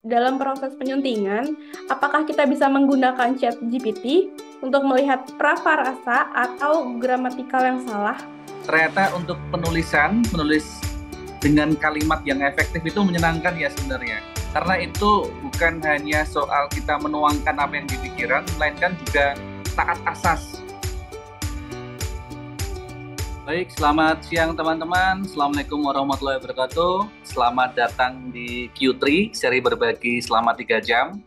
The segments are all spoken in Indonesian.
dalam proses penyuntingan, apakah kita bisa menggunakan chat GPT untuk melihat praparasa atau gramatikal yang salah? Ternyata untuk menulis dengan kalimat yang efektif itu menyenangkan ya sebenarnya. Karena itu bukan hanya soal kita menuangkan apa yang di pikiran, melainkan juga taat asas. Baik, selamat siang teman-teman. Assalamualaikum warahmatullahi wabarakatuh. Selamat datang di Q3, seri berbagi selama 3 jam.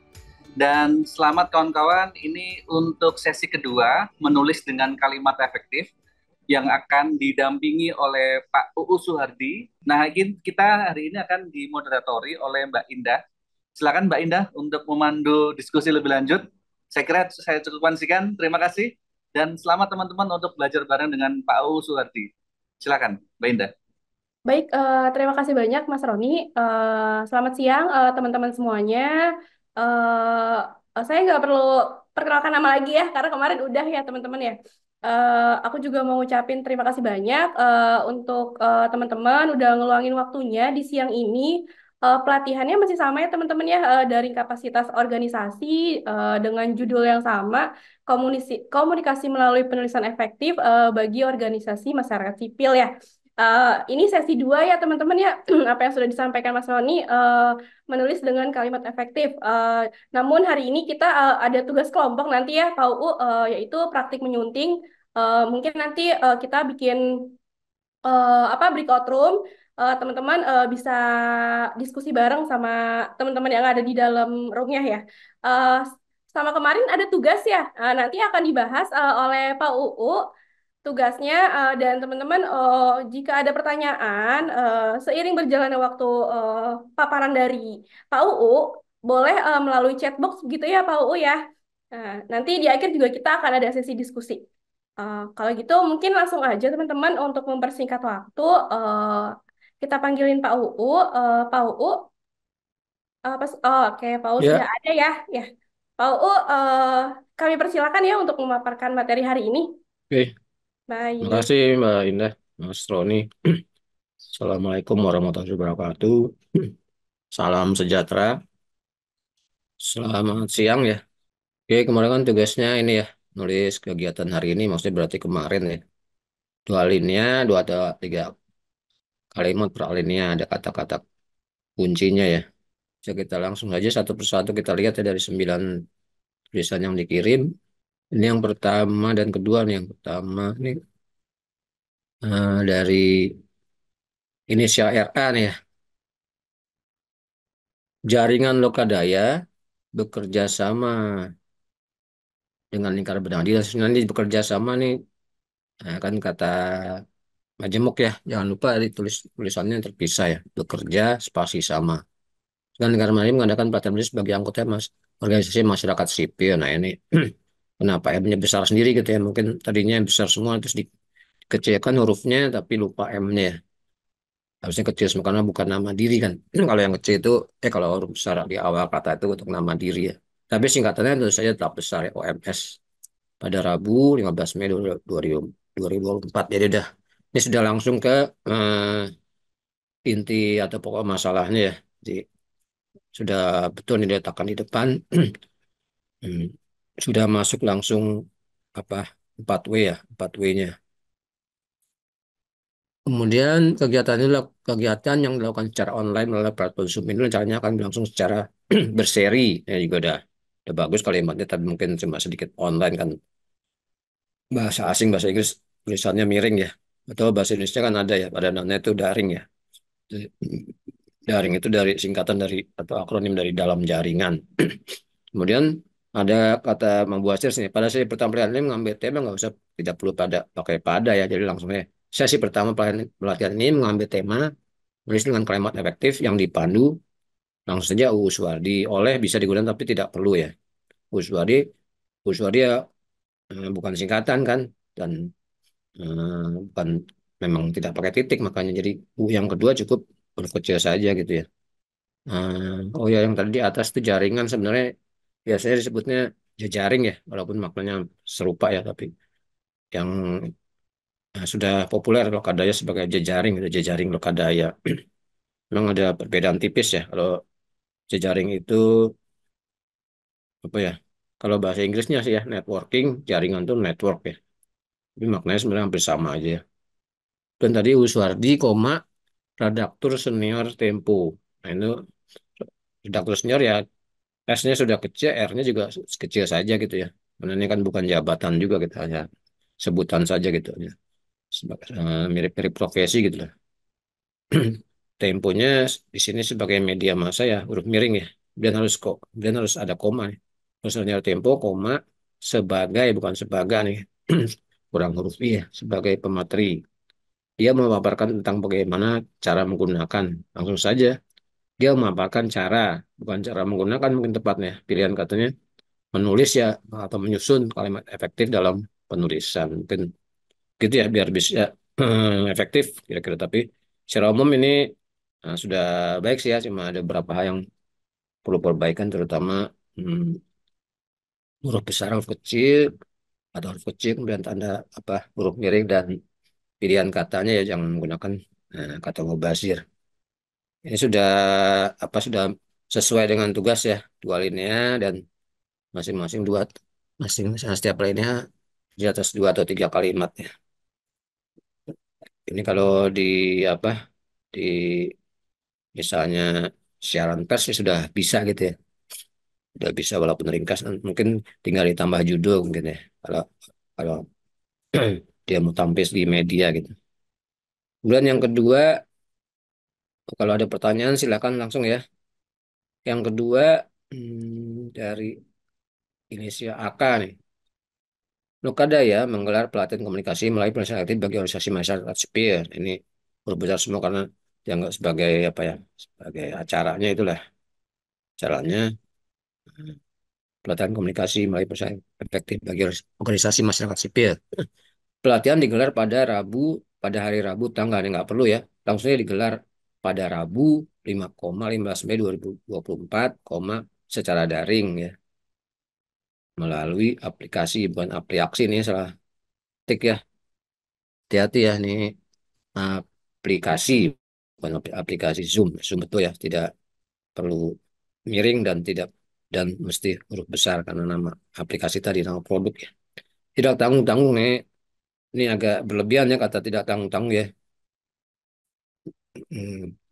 Dan selamat kawan-kawan, ini untuk sesi kedua, menulis dengan kalimat efektif yang akan didampingi oleh Pak UU Suhardi. Nah, kita hari ini akan dimoderatori oleh Mbak Indah. Silakan Mbak Indah untuk memandu diskusi lebih lanjut. Saya kira saya cukupkan sekian. Terima kasih. Dan selamat teman-teman untuk belajar bareng dengan Pak UU Suhardi. Silakan, Mbak Indah. Baik, terima kasih banyak Mas Roni. Selamat siang teman-teman semuanya. Saya nggak perlu perkenalkan nama lagi ya, karena kemarin udah ya teman-teman ya. Aku juga mau ngucapin terima kasih banyak untuk teman-teman udah ngeluangin waktunya di siang ini. Pelatihannya masih sama ya teman-teman ya, dari kapasitas organisasi dengan judul yang sama, komunikasi melalui penulisan efektif bagi organisasi masyarakat sipil ya. Ini sesi dua ya teman-teman ya. Apa yang sudah disampaikan Mas Roni, menulis dengan kalimat efektif. Namun hari ini kita ada tugas kelompok nanti ya Pak UU, yaitu praktik menyunting. Mungkin nanti kita bikin apa breakout room. Teman-teman bisa diskusi bareng sama teman-teman yang ada di dalam roomnya ya. Eh, Sama kemarin ada tugas ya. Nanti akan dibahas oleh Pak UU tugasnya, dan teman-teman, jika ada pertanyaan seiring berjalannya waktu, paparan dari Pak UU boleh melalui chatbox gitu ya Pak UU ya. Nah, nanti di akhir juga kita akan ada sesi diskusi. Kalau gitu mungkin langsung aja teman-teman untuk mempersingkat waktu, kita panggilin Pak UU. Pak UU, oke, Pak UU sudah Ya, ada ya. Ya, Pak UU, kami persilakan ya untuk memaparkan materi hari ini. oke. Terima Baik. kasih Mbak Indah, Mas Roni. Assalamualaikum warahmatullahi wabarakatuh. Salam sejahtera. Selamat siang ya. Oke, kemarin kan tugasnya ini ya, nulis kegiatan hari ini, maksudnya berarti kemarin ya. Dua alinea, dua atau tiga kalimat per alinea, ada kata-kata kuncinya ya. Bisa kita langsung aja satu persatu kita lihat ya dari 9 tulisan yang dikirim. Ini yang pertama dan kedua nih. Yang pertama ini dari inisial RA nih ya. Jaringan Lokadaya bekerja sama dengan lingkar benang. Dia nanti bekerja sama nih, nah, kan kata Majemuk ya, jangan lupa ditulis tulisannya terpisah ya, bekerja spasi sama. Kan lingkar benang ini mengadakan pelatihan menulis sebagai anggota organisasi masyarakat sipil. Nah ini kenapa M-nya besar sendiri gitu ya? Mungkin tadinya besar semua terus dikecilkan hurufnya tapi lupa M-nya ya. Harusnya kecil semua karena bukan nama diri kan. Kalau yang kecil itu, kalau huruf besar di awal kata itu untuk nama diri ya. Tapi singkatannya tentu saja tetap besar ya, OMS. Pada Rabu 15 Mei 2024. Jadi ini sudah langsung ke inti atau pokok masalahnya ya. Jadi sudah betul diletakkan di depan. Hmm, sudah masuk langsung apa 4W ya, 4W-nya. Kemudian kegiatan yang dilakukan secara online melalui platform Zoom ini rencananya akan berlangsung secara berseri. Ya juga udah bagus kalimatnya, tapi mungkin cuma sedikit online kan. Bahasa asing, bahasa Inggris tulisannya miring ya. Atau bahasa Indonesia kan ada ya, pada namanya itu daring ya. Jadi, daring itu dari singkatan dari atau akronim dari dalam jaringan. Kemudian ada kata membuat sih. Pada sesi pertama pelatihan ini mengambil tema nggak usah, tidak perlu pakai pada ya. Jadi langsung aja. Sesi pertama pelatihan ini mengambil tema menulis dengan kalimat efektif yang dipandu langsung saja Uswardi oleh bisa digunakan tapi tidak perlu ya. Uswardi Uswardi ya, bukan singkatan kan, dan bukan, memang tidak pakai titik, makanya jadi U yang kedua cukup huruf kecil saja gitu ya. Oh ya, yang tadi di atas itu jaringan sebenarnya biasanya disebutnya jejaring ya, walaupun maknanya serupa ya, tapi yang sudah populer Lokadaya sebagai jejaring, gitu, jejaring Lokadaya. Memang ada perbedaan tipis ya. Kalau Jejaring itu apa ya? Kalau bahasa Inggrisnya sih ya, networking, jaringan tuh network ya. Tapi maknanya sebenarnya hampir sama aja ya. Dan tadi Uswardi, koma, redaktur senior Tempo. Nah, itu redaktur senior ya, S-nya sudah kecil, R-nya juga kecil saja gitu ya. Karena ini kan bukan jabatan juga gitu, hanya sebutan saja gitu ya. Mirip-mirip profesi gitu lah. Temponya di sini sebagai media massa ya, huruf miring ya. Dan harus ada koma nih. Misalnya Tempo, koma, sebagai, bukan sebagai nih. Kurang huruf I ya, sebagai pemateri. Dia memaparkan tentang bagaimana cara menggunakan. Langsung saja, dia memaparkan cara, bukan cara menggunakan mungkin tepatnya. Pilihan katanya menulis ya, atau menyusun kalimat efektif dalam penulisan. Mungkin gitu ya, biar bisa efektif kira-kira. Tapi secara umum ini sudah baik sih ya, cuma ada beberapa hal yang perlu perbaikan, terutama hmm, huruf besar, huruf kecil, atau huruf kecil, kemudian tanda apa huruf miring, dan pilihan katanya ya jangan menggunakan kata mubazir. Ini sudah sudah sesuai dengan tugas ya, dua linea, dan masing-masing dua, masing-masing setiap linea di atas dua atau tiga kalimat ya. Ini kalau di apa di misalnya siaran pers ya sudah bisa gitu ya, sudah bisa walaupun ringkas, mungkin tinggal ditambah judul mungkin ya, kalau kalau dia mau tampil di media gitu. Kemudian yang kedua, kalau ada pertanyaan silakan langsung ya. Yang kedua, dari inisial AK nih. Lokadaya menggelar pelatihan komunikasi melalui pelatihan aktif bagi organisasi masyarakat sipil. Ini berbesar semua karena dianggap sebagai apa ya, sebagai acaranya itulah caranya, pelatihan komunikasi melalui pelatihan efektif bagi organisasi masyarakat sipil. Pelatihan digelar pada hari Rabu tanggal, ini nggak perlu ya, langsungnya digelar pada Rabu 5,15 Mei 2024, secara daring ya, melalui aplikasi, bukan aplikasi, ini salah tik ya, hati-hati ya, ini aplikasi, bukan aplikasi Zoom. Zoom itu ya tidak perlu miring, dan mesti huruf besar karena nama aplikasi tadi, nama produk ya. Tidak tanggung-tanggung nih. Ini agak berlebihan ya kata tidak tanggung-tanggung ya.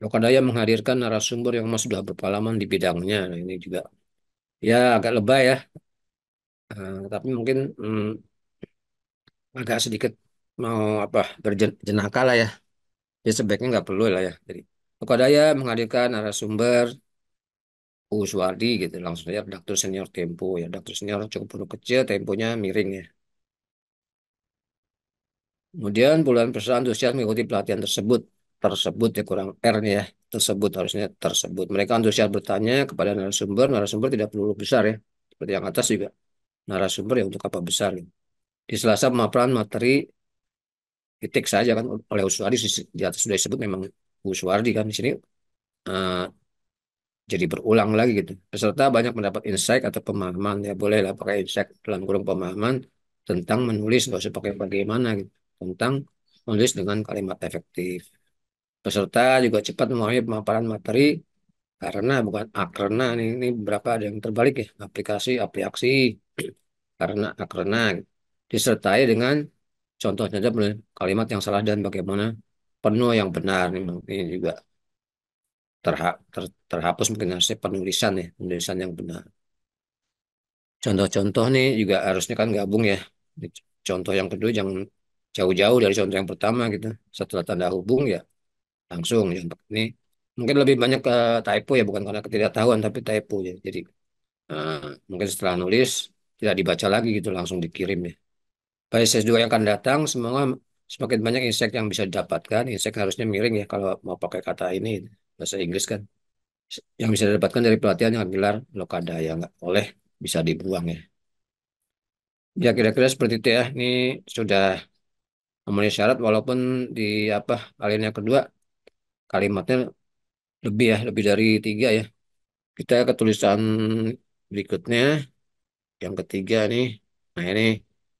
Lokadaya menghadirkan narasumber yang sudah berpengalaman di bidangnya. Nah, ini juga ya agak lebay ya. Tapi mungkin agak sedikit mau apa berjenaka lah ya. Ya sebaiknya nggak perlu lah ya. Jadi Lokadaya menghadirkan narasumber Uswardi gitu, langsung saja redaktur senior Tempo ya. Redaktur senior cukup huruf kecil, temponya miring ya. Kemudian puluhan peserta antusias mengikuti pelatihan tersebut. Tersebut ya, kurang R nih ya. Tersebut harusnya tersebut. Mereka antusias bertanya kepada narasumber. Narasumber tidak perlu besar ya. Seperti yang atas juga. Narasumber ya untuk apa besar gitu. Di Selasa pemaparan materi titik saja kan oleh Uswardi, di atas sudah disebut memang Uswardi kan, di sini eh, jadi berulang lagi gitu. Peserta banyak mendapat insight atau pemahaman, ya boleh lah pakai insight dalam kurung pemahaman tentang menulis, nggak usah pakai bagaimana gitu. Tentang menulis dengan kalimat efektif. Peserta juga cepat memahami pemaparan materi karena, bukan akarena, ini berapa ada yang terbalik ya, aplikasi karena akarena gitu. Disertai dengan contoh saja kalimat yang salah dan bagaimana penuh yang benar. Ini juga terhapus mungkin hasil penulisan yang benar. Contoh-contoh nih juga harusnya kan gabung ya. Contoh yang kedua jangan jauh-jauh dari contoh yang pertama gitu. Setelah tanda hubung ya langsung ya. Ini mungkin lebih banyak ke typo ya, bukan karena ketidaktahuan tapi typo ya. Jadi eh, mungkin setelah nulis tidak dibaca lagi gitu, langsung dikirim ya. Pada sesi 2 yang akan datang, semoga semakin banyak insight yang bisa didapatkan. Insight harusnya miring ya kalau mau pakai kata ini bahasa Inggris kan. Yang bisa didapatkan dari pelatihan yang gelar Lokadaya, nggak boleh bisa dibuang ya. Ya kira-kira seperti itu ya. Ini sudah memenuhi syarat, walaupun di apa kalian kedua kalimatnya lebih ya, lebih dari tiga ya. Kita ke tulisan berikutnya, yang ketiga nih. Nah ini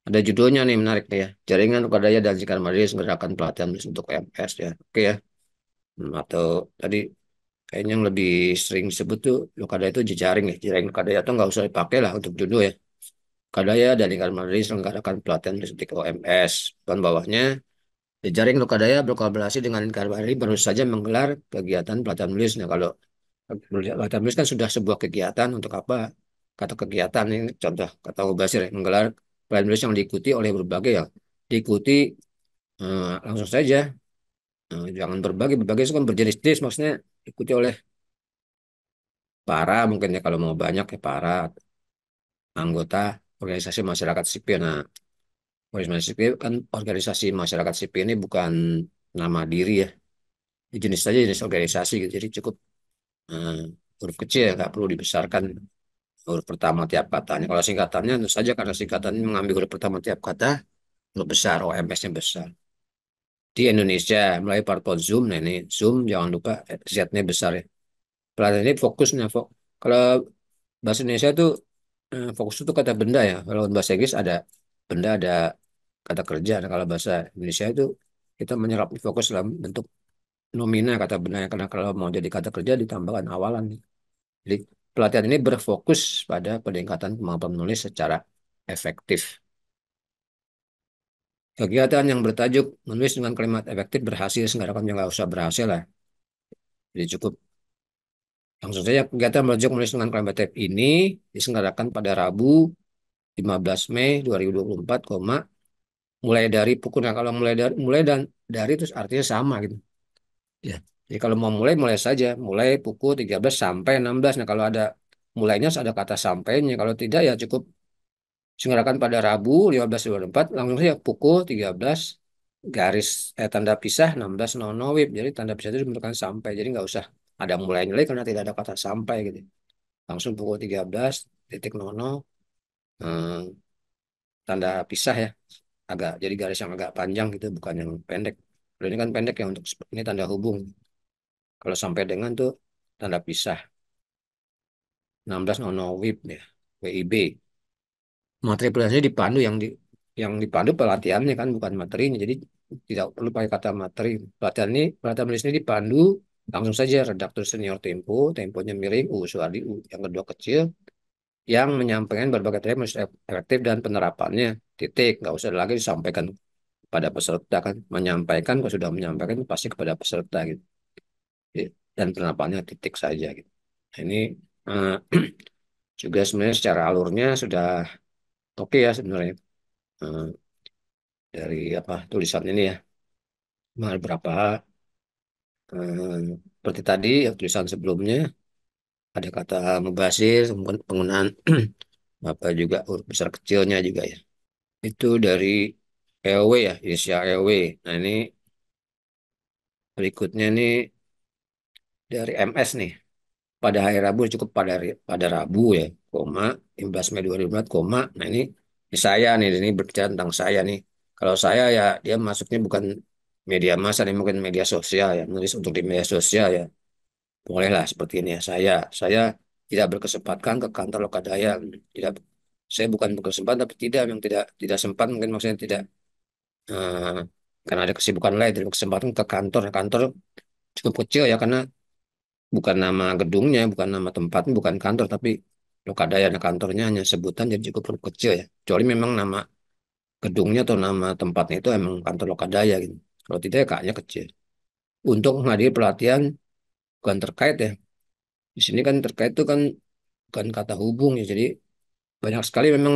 ada judulnya nih menarik nih ya. Jaringan Lokadaya dan Sikar Madis gerakan pelatihan untuk MS ya. Oke ya. Atau tadi Kayaknya yang lebih sering disebut tuh Lokada itu jejaring ya. Jejaring Lokada atau nggak usah dipakai lah untuk judul ya. Lokadaya dan Lingkar Madri selenggarakan pelatihan logistik OMS. Dan bawahnya, jejaring Lokadaya berkolaborasi dengan Lingkar Madri baru saja menggelar kegiatan pelatihan menulis. Nah, kalau pelatihan menulis kan sudah sebuah kegiatan untuk apa? Kata kegiatan ini contoh kata Mubasir ya, menggelar pelatihan menulis yang diikuti oleh berbagai ya. Diikuti langsung saja. Jangan berbagai itu kan berjenis-jenis maksudnya ikuti oleh para mungkin ya kalau mau banyak ya para anggota organisasi masyarakat sipil. Nah, organisasi sipil kan organisasi masyarakat sipil ini bukan nama diri ya. Jenis saja jenis organisasi gitu. Jadi cukup eh, huruf kecil ya, nggak perlu dibesarkan huruf pertama tiap katanya. Kalau singkatannya tentu saja karena singkatannya mengambil huruf pertama tiap kata, huruf besar, OMS-nya besar. Di Indonesia melalui platform Zoom, nah ini Zoom jangan lupa Z-nya besar ya. Pelatihan ini fokusnya, kalau bahasa Indonesia itu fokus itu kata benda ya. Kalau bahasa Inggris ada benda, ada kata kerja. Nah, kalau bahasa Indonesia itu kita menyerap fokus dalam bentuk nomina kata benda. Karena kalau mau jadi kata kerja ditambahkan awalan. Jadi pelatihan ini berfokus pada peningkatan kemampuan menulis secara efektif. Kegiatan yang bertajuk menulis dengan kalimat efektif berhasil, sekarang nggak usah berhasil lah. Jadi cukup langsung saja kegiatan menuju menulis dengan kalimat efektif ini diselenggarakan pada Rabu 15 Mei 2024, mulai dari pukul. Nah, kalau mulai dan dari itu artinya sama gitu. Ya. Jadi kalau mau mulai mulai saja, mulai pukul 13 sampai 16. Nah, kalau ada mulainya ada kata sampainya. Kalau tidak ya cukup diselenggarakan pada Rabu 15.24 langsung saja pukul 13 garis tanda pisah 16.00 WIB. Jadi tanda pisah itu menunjukkan sampai. Jadi nggak usah ada mulainya lagi karena tidak ada kata sampai gitu. Langsung pukul 13.00 eh, tanda pisah ya. Jadi garis yang agak panjang gitu bukan yang pendek. Kalau ini kan pendek ya untuk ini tanda hubung. Kalau sampai dengan tuh tanda pisah 16.00 WIB ya, WIB. Materi pelatihannya dipandu yang dipandu pelatihannya kan bukan materinya. Jadi tidak perlu pakai kata materi. Pelatihan menulis ini dipandu langsung saja redaktur senior Tempo, temponya miring U Suwardi U yang kedua kecil yang menyampaikan berbagai teknik menulis efektif dan penerapannya. Titik, nggak usah lagi disampaikan pada peserta kan menyampaikan kalau sudah menyampaikan pasti kepada peserta gitu. Dan penerapannya titik saja gitu. Nah, ini eh, juga sebenarnya secara alurnya sudah oke ya sebenarnya. Eh, dari apa tulisan ini ya. Beberapa seperti tadi ya, tulisan sebelumnya ada kata mubasir, kemudian penggunaan apa juga huruf besar kecilnya juga ya. Itu dari EOW ya, inisial EOW. Nah ini berikutnya nih dari MS nih. Pada hari Rabu cukup pada Rabu ya, koma 15 Mei 2024, koma. Nah ini saya nih, ini berbicara tentang saya nih. Kalau saya ya dia masuknya bukan media massa nih, mungkin media sosial ya, menulis untuk di media sosial ya. Bolehlah seperti ini ya. Saya tidak berkesempatan ke kantor Lokadaya. Tidak, saya bukan berkesempatan tapi tidak yang tidak sempat mungkin maksudnya tidak eh, karena ada kesibukan lain tidak berkesempatan ke kantor. Kantor cukup kecil ya karena bukan nama gedungnya, bukan nama tempatnya, bukan kantor tapi Lokadaya nah kantornya hanya sebutan jadi cukup kecil ya. Kecuali memang nama gedungnya atau nama tempatnya itu emang kantor Lokadaya gitu. Kalau tidak ya kayaknya kecil. Untuk menghadiri pelatihan bukan terkait ya. Di sini kan terkait itu kan bukan kata hubung ya. Jadi banyak sekali memang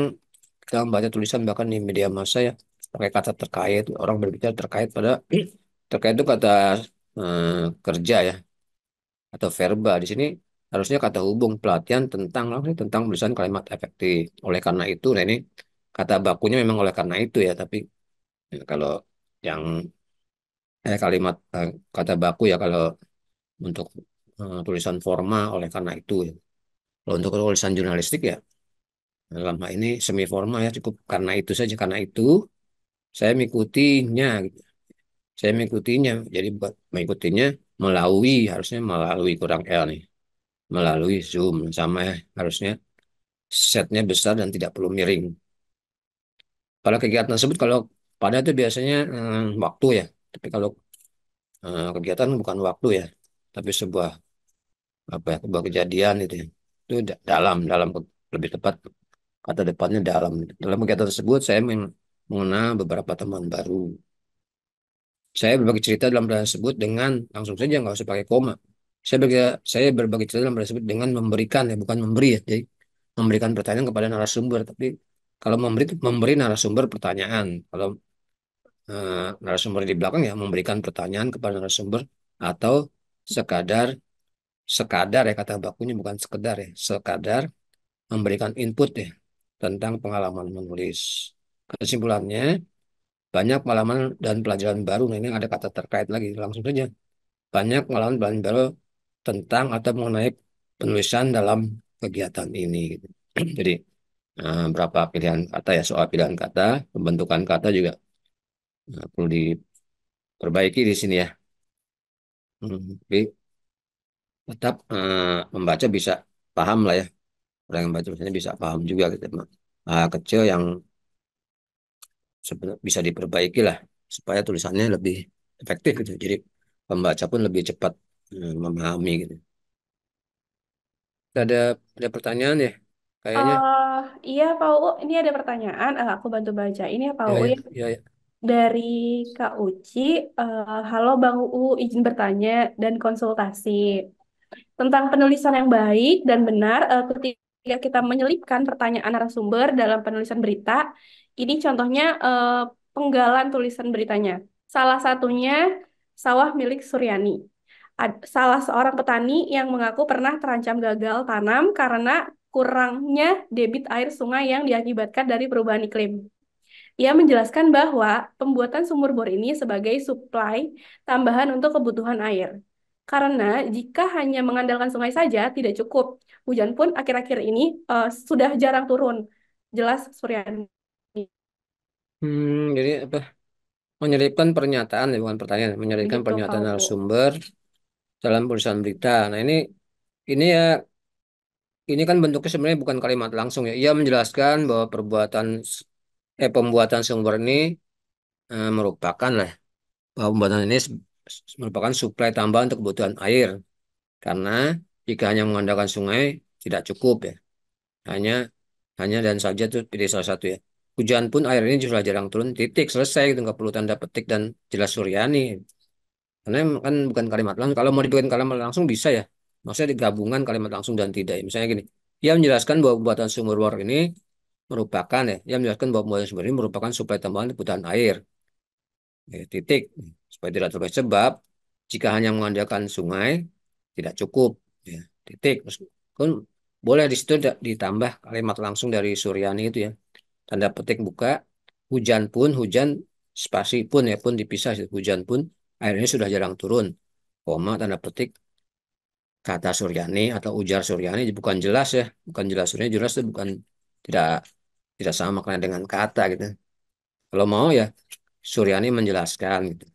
kita membaca tulisan bahkan di media massa ya pakai kata terkait. Orang berbicara terkait pada terkait itu kata kerja ya atau verba. Di sini harusnya kata hubung pelatihan tentang tulisan kalimat efektif. Oleh karena itu, nah ini kata bakunya memang oleh karena itu ya. Tapi kalau yang kalimat kata baku ya kalau untuk tulisan formal oleh karena itu ya. Kalau untuk tulisan jurnalistik ya dalam hal ini semi formal ya cukup karena itu saja karena itu saya mengikutinya gitu. Saya mengikutinya jadi buat mengikutinya melalui harusnya melalui kurang L nih melalui Zoom sama ya harusnya setnya besar dan tidak perlu miring. Kalau kegiatan tersebut kalau pada itu biasanya waktu ya tapi kalau kegiatan bukan waktu ya tapi sebuah apa ya, sebuah kejadian itu ya. Itu dalam dalam lebih tepat kata depannya dalam. Dalam kegiatan tersebut saya mengenal beberapa teman baru. Saya berbagi cerita dalam pertanyaan tersebut dengan langsung saja nggak usah pakai koma. Saya berbagi cerita dalam pertanyaan tersebut dengan memberikan ya, bukan memberi ya. Jadi memberikan pertanyaan kepada narasumber. Tapi kalau memberi itu memberi narasumber pertanyaan. Kalau narasumber di belakang ya memberikan pertanyaan kepada narasumber atau sekadar sekadar ya kata bakunya bukan sekedar ya sekadar memberikan input ya tentang pengalaman menulis. Kesimpulannya banyak pengalaman dan pelajaran baru. Nah, ini ada kata terkait lagi langsung saja. Banyak pengalaman dan pelajaran baru tentang atau mengenai penulisan dalam kegiatan ini. Gitu. Jadi berapa pilihan kata ya soal pilihan kata, pembentukan kata juga perlu diperbaiki di sini ya. Tapi tetap membaca bisa paham lah ya. Orang yang baca tulisannya bisa paham juga gitu. Kecil yang bisa diperbaiki lah supaya tulisannya lebih efektif gitu. Jadi pembaca pun lebih cepat memahami gitu. Ada ada pertanyaan ya kayaknya. Eh, iya Pak UU, ini ada pertanyaan. Aku bantu baca. Ini ya Pak Ya UU ya ya. ya, ya. Dari Kak Uci. Halo Bang UU, izin bertanya dan konsultasi. Tentang penulisan yang baik dan benar ketika kita menyelipkan pertanyaan narasumber dalam penulisan berita. Ini contohnya penggalan tulisan beritanya. Salah satunya sawah milik Suryani. Salah seorang petani yang mengaku pernah terancam gagal tanam karena kurangnya debit air sungai yang diakibatkan dari perubahan iklim. Ia menjelaskan bahwa pembuatan sumur bor ini sebagai suplai tambahan untuk kebutuhan air. Karena jika hanya mengandalkan sungai saja tidak cukup. Hujan pun akhir-akhir ini sudah jarang turun. Jelas Suryani. Jadi apa? Menyelipkan pernyataan ya bukan pertanyaan, menyelipkan Begitu Pak pernyataan UU. narasumber dalam tulisan berita. Nah ini ya ini kan bentuknya sebenarnya bukan kalimat langsung ya. Ia menjelaskan bahwa pembuatan sumber ini merupakan lah bahwa pembuatan ini merupakan suplai tambahan untuk kebutuhan air karena jika hanya mengandalkan sungai tidak cukup ya. Hanya hanya dan saja itu pilih salah satu ya. Hujan pun air ini sudah jarang turun, titik selesai gitu nggak perlu tanda petik dan jelas Suryani. Karena kan bukan kalimat langsung. Kalau mau dibikin kalimat langsung bisa ya. Maksudnya digabungan kalimat langsung dan tidak. Ya. Misalnya gini, ia menjelaskan bahwa pembuatan sumur bor ini merupakan ya, ia menjelaskan bahwa pembuatan sumur ini merupakan suplai tambahan kebutuhan air. Ya, titik. Supaya tidak terlalu sebab jika hanya mengandalkan sungai tidak cukup. Ya, titik. Terus, kan boleh di situ ditambah kalimat langsung dari Suryani itu ya. Tanda petik buka, hujan spasi pun ya pun dipisah. Hujan pun air ini sudah jarang turun. Koma tanda petik kata Suryani atau ujar Suryani bukan jelas ya, bukan jelas Suryani jelas itu bukan tidak tidak sama makna dengan kata gitu. Kalau mau ya Suryani menjelaskan gitu.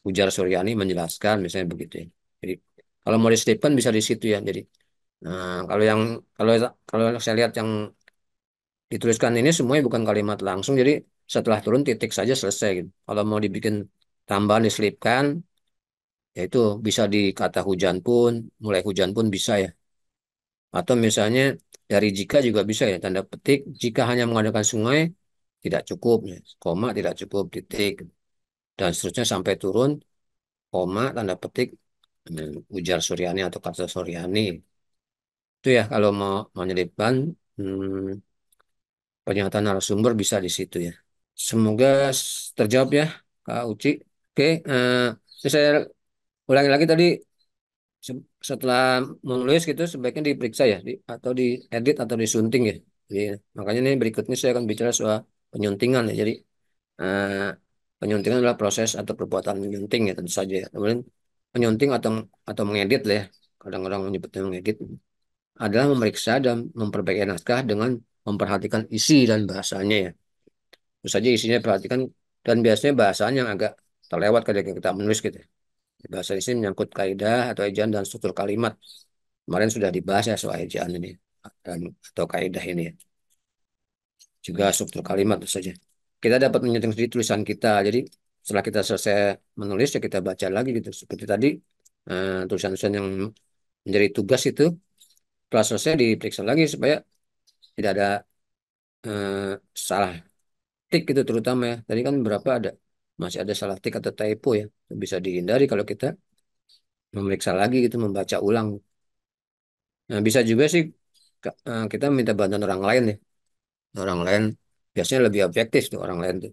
Ujar Suryani menjelaskan misalnya begitu ya. Jadi kalau mau diselipkan bisa di situ ya. Jadi kalau yang kalau kalau saya lihat yang dituliskan ini semuanya bukan kalimat langsung. Jadi setelah turun titik saja selesai gitu. Kalau mau dibikin tambahan diselipkan yaitu bisa di kata hujan pun, mulai hujan pun bisa ya. Atau misalnya dari jika juga bisa ya, tanda petik jika hanya mengandalkan sungai tidak cukup ya. Koma tidak cukup titik dan seterusnya sampai turun koma tanda petik ujar Suryani atau kata Suryani. Itu ya kalau mau menyelipkan pernyataan narasumber bisa di situ ya. Semoga terjawab ya Kak Uci. Oke, ini saya ulangi lagi tadi setelah menulis gitu sebaiknya diperiksa ya atau diedit atau disunting ya. Jadi, makanya nih berikutnya saya akan bicara soal penyuntingan ya. Jadi eh, penyuntingan adalah proses atau perbuatan menyunting ya tentu saja ya. Kemudian penyunting atau mengedit lah ya. Kadang-kadang menyebutnya mengedit adalah memeriksa dan memperbaiki naskah dengan memperhatikan isi dan bahasanya ya. Tentu saja isinya perhatikan dan biasanya bahasanya yang agak terlewat ketika kita menulis gitu. Ya. Bahasa di sini menyangkut kaidah atau ejaan dan struktur kalimat. Kemarin sudah dibahas ya soal ejaan ini dan atau kaidah ini ya. Juga struktur kalimat tentu saja. Kita dapat menyunting sendiri tulisan kita. Jadi setelah kita selesai menulis ya kita baca lagi gitu. Seperti tadi tulisan-tulisan yang menjadi tugas itu setelah selesai diperiksa lagi supaya tidak ada eh, salah tik itu terutama ya. Tadi kan berapa ada masih ada salah tik atau typo ya. Bisa dihindari kalau kita memeriksa lagi gitu, membaca ulang. Nah, bisa juga sih kita minta bantuan orang lain ya. Orang lain biasanya lebih objektif tuh orang lain tuh.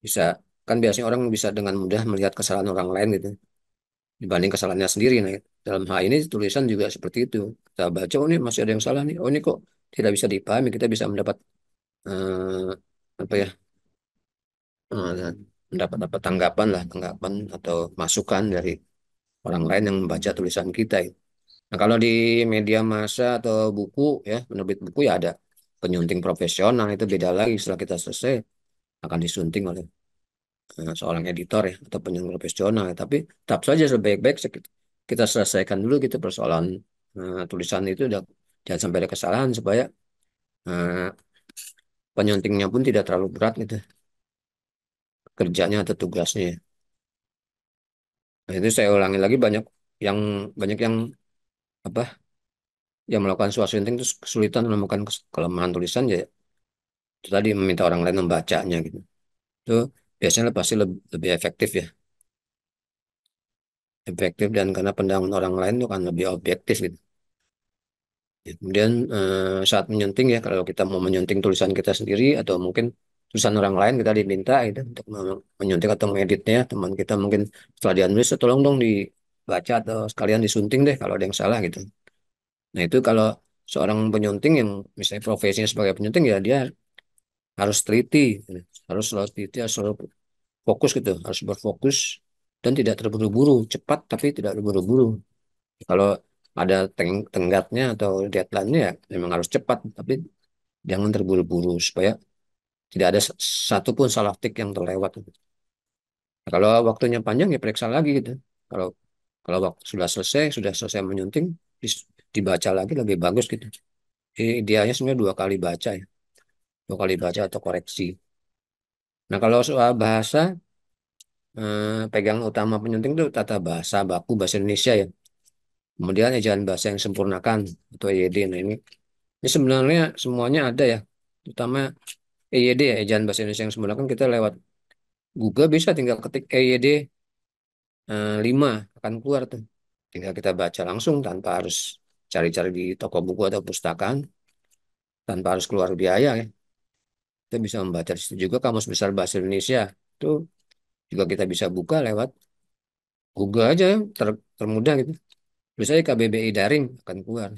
Bisa kan biasanya orang bisa dengan mudah melihat kesalahan orang lain gitu dibanding kesalahannya sendiri. Nah, dalam hal ini tulisan juga seperti itu. Kita baca, oh ini masih ada yang salah nih. Oh ini kok tidak bisa dipahami. Kita bisa mendapat apa ya? eh, mendapat apa tanggapan lah, tanggapan atau masukan dari orang lain yang membaca tulisan kita. Nah, kalau di media massa atau buku ya, penerbit buku ya ada penyunting profesional itu beda lagi setelah kita selesai akan disunting oleh seorang editor ya atau penyunting profesional. Tapi tetap saja sebaik-baik kita selesaikan dulu gitu persoalan tulisan itu udah jangan sampai ada kesalahan supaya eh, penyuntingnya pun tidak terlalu berat gitu kerjanya atau tugasnya. Nah, itu saya ulangi lagi yang banyak yang apa yang melakukan swashunting itu kesulitan menemukan kelemahan tulisan ya itu tadi meminta orang lain membacanya gitu. Itu biasanya pasti lebih efektif ya, efektif dan karena pandangan orang lain itu kan lebih objektif gitu. Ya, kemudian saat menyunting ya kalau kita mau menyunting tulisan kita sendiri atau mungkin tulisan orang lain kita diminta itu untuk menyunting atau mengeditnya teman kita mungkin setelah dia nulis tolong dong dibaca atau sekalian disunting deh kalau ada yang salah gitu. Nah itu kalau seorang penyunting yang misalnya profesinya sebagai penyunting ya dia harus teliti, harus selalu teliti, harus selalu fokus gitu, harus berfokus dan tidak terburu-buru, cepat tapi tidak terburu-buru. Kalau ada tenggatnya atau deadline-nya ya memang harus cepat, tapi jangan terburu-buru supaya tidak ada satu pun salah tik yang terlewat. Nah, kalau waktunya panjang ya periksa lagi gitu. Kalau kalau waktu sudah selesai menyunting, dibaca lagi lebih bagus gitu. Idealnya sebenarnya 2 kali baca ya, 2 kali baca atau koreksi. Nah kalau soal bahasa, pegangan utama penyunting itu tata bahasa baku bahasa Indonesia ya. Kemudian ejaan bahasa yang sempurnakan atau EYD. Nah ini sebenarnya semuanya ada ya. Terutama EYD ya, ejaan bahasa Indonesia yang sempurnakan kita lewat Google bisa tinggal ketik EYD 5 akan keluar tuh. Tinggal kita baca langsung tanpa harus cari-cari di toko buku atau pustakaan, tanpa harus keluar biaya ya. Kita bisa membaca di situ juga Kamus Besar Bahasa Indonesia. Itu juga kita bisa buka lewat Google aja ya, termudah gitu. Misalnya KBBI daring akan keluar.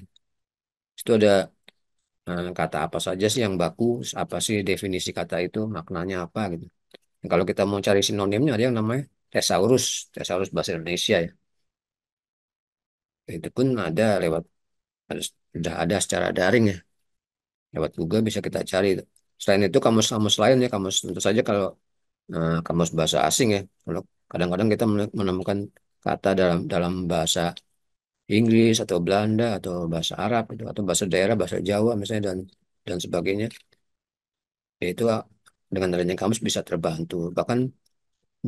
Itu ada kata apa saja sih yang baku, apa sih definisi kata itu, maknanya apa gitu. Dan kalau kita mau cari sinonimnya ada yang namanya thesaurus, thesaurus bahasa Indonesia ya. Itu pun ada sudah ada secara daring ya. Lewat Google bisa kita cari. Selain itu kamus-kamus lain ya, kamus tentu saja kalau kamus bahasa asing ya. Kalau kadang-kadang kita menemukan kata dalam dalam bahasa Inggris atau Belanda atau bahasa Arab itu atau bahasa daerah bahasa Jawa misalnya dan sebagainya. Itu dengan adanya kamus bisa terbantu. Bahkan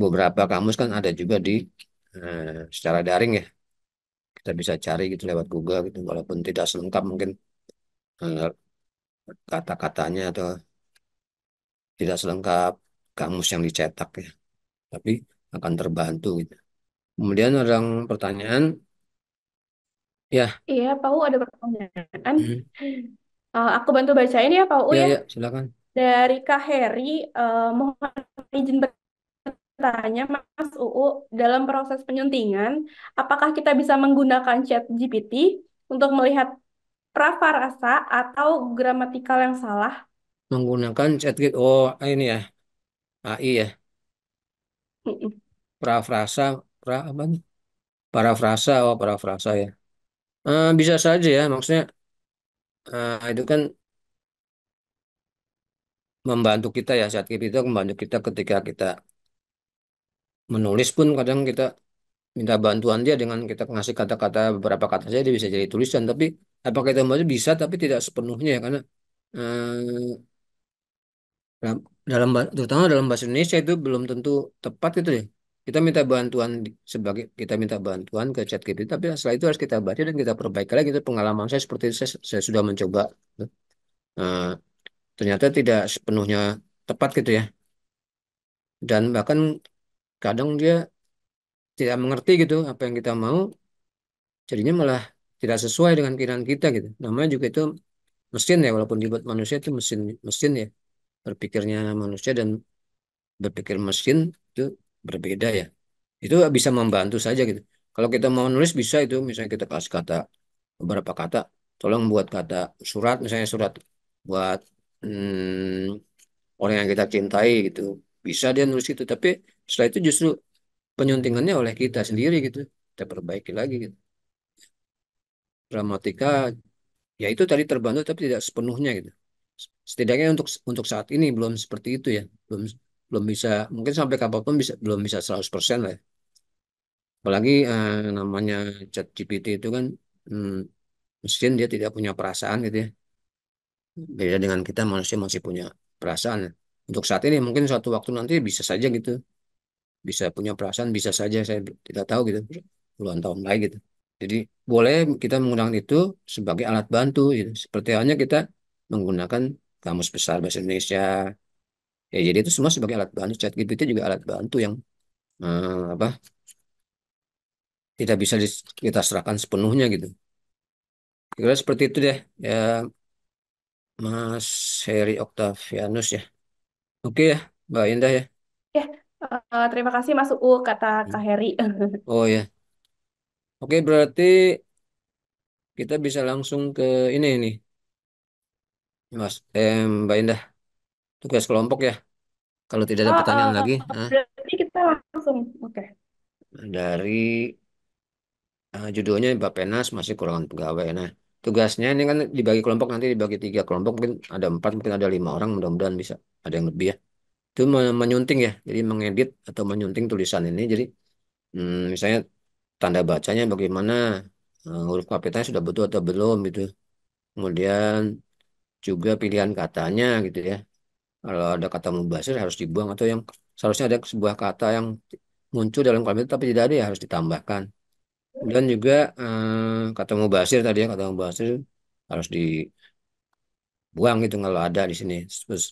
beberapa kamus kan ada juga secara daring ya. Kita bisa cari gitu lewat Google gitu walaupun tidak selengkap mungkin eh, kata-katanya atau tidak selengkap kamus yang dicetak ya. Tapi akan terbantu gitu. Kemudian ada yang pertanyaan, ya, Iya, Pak U ada pertanyaan. mhm. Aku bantu bacain ya, Pak U Ya, ya. ya, silakan. Dari Kak Heri, mohon izin bertanya, Mas UU, dalam proses penyuntingan, apakah kita bisa menggunakan chat GPT untuk melihat prafarasa atau gramatikal yang salah? Menggunakan chat gitu. Oh, ini ya, AI ya. Mm-mm. Parafrasa, apa nih? Parafrasa, oh parafrasa ya. Bisa saja ya, maksudnya itu kan membantu kita ya, chat GPT itu membantu kita ketika kita menulis pun kadang kita minta bantuan dia dengan kita ngasih kata-kata beberapa kata saja dia bisa jadi tulisan. Tapi apakah itu membantu? Bisa, tapi tidak sepenuhnya ya, karena eh, dalam terutama dalam bahasa Indonesia itu belum tentu tepat gitu ya. kita minta bantuan sebagai kita minta bantuan ke ChatGPT, tapi setelah itu harus kita baca dan kita perbaiki lagi. Itu pengalaman saya seperti itu, saya sudah mencoba. Eh, Ternyata tidak sepenuhnya tepat gitu ya. Dan bahkan kadang dia tidak mengerti gitu apa yang kita mau, jadinya malah tidak sesuai dengan keinginan kita gitu. Namanya juga itu mesin ya, walaupun dibuat manusia itu mesin mesin ya. Berpikirnya manusia dan berpikir mesin itu berbeda ya. Itu bisa membantu saja gitu. Kalau kita mau nulis bisa itu, misalnya kita kasih kata beberapa kata, tolong buat kata surat, misalnya surat buat orang yang kita cintai gitu. Bisa dia nulis itu, tapi setelah itu justru penyuntingannya oleh kita sendiri gitu. Kita perbaiki lagi gitu. Gramatika ya itu tadi terbantu tapi tidak sepenuhnya gitu. Setidaknya untuk saat ini belum seperti itu ya. Belum belum bisa, mungkin sampai kapanpun belum bisa 100% lah ya. Apalagi namanya ChatGPT itu kan hmm, mesin, dia tidak punya perasaan gitu ya. Beda dengan kita manusia masih punya perasaan. Untuk saat ini mungkin suatu waktu nanti bisa saja gitu. Bisa punya perasaan, bisa saja saya tidak tahu gitu. Puluhan tahun lagi gitu. Jadi boleh kita menggunakan itu sebagai alat bantu gitu. Seperti halnya kita menggunakan Kamus Besar Bahasa Indonesia. Ya jadi itu semua sebagai alat bantu. ChatGPT juga alat bantu yang apa tidak bisa kita serahkan sepenuhnya gitu. Kira seperti itu deh ya, Mas Heri Oktavianus ya. Oke ya, Mbak Indah ya. Ya, terima kasih Mas UU, kata Kak Heri. Oh ya. Oke, berarti kita bisa langsung ke ini, Mas. Mbak Indah, tugas kelompok ya. Kalau tidak ada Oh, pertanyaan lagi, berarti kita langsung. Oke. dari judulnya Bappenas masih kurangan pegawai. Nah, tugasnya ini kan dibagi kelompok, nanti dibagi 3 kelompok, mungkin ada 4, mungkin ada 5 orang, mudah-mudahan bisa ada yang lebih ya. Itu menyunting ya, jadi mengedit atau menyunting tulisan ini. Jadi misalnya tanda bacanya bagaimana, huruf kapitalnya sudah betul atau belum gitu. Kemudian juga pilihan katanya gitu ya. Kalau ada kata mubazir harus dibuang, atau yang seharusnya ada sebuah kata yang muncul dalam kalimat itu tapi tidak ada ya harus ditambahkan. Kemudian juga kata mubazir tadi ya, kata mubazir harus dibuang gitu kalau ada di sini. Terus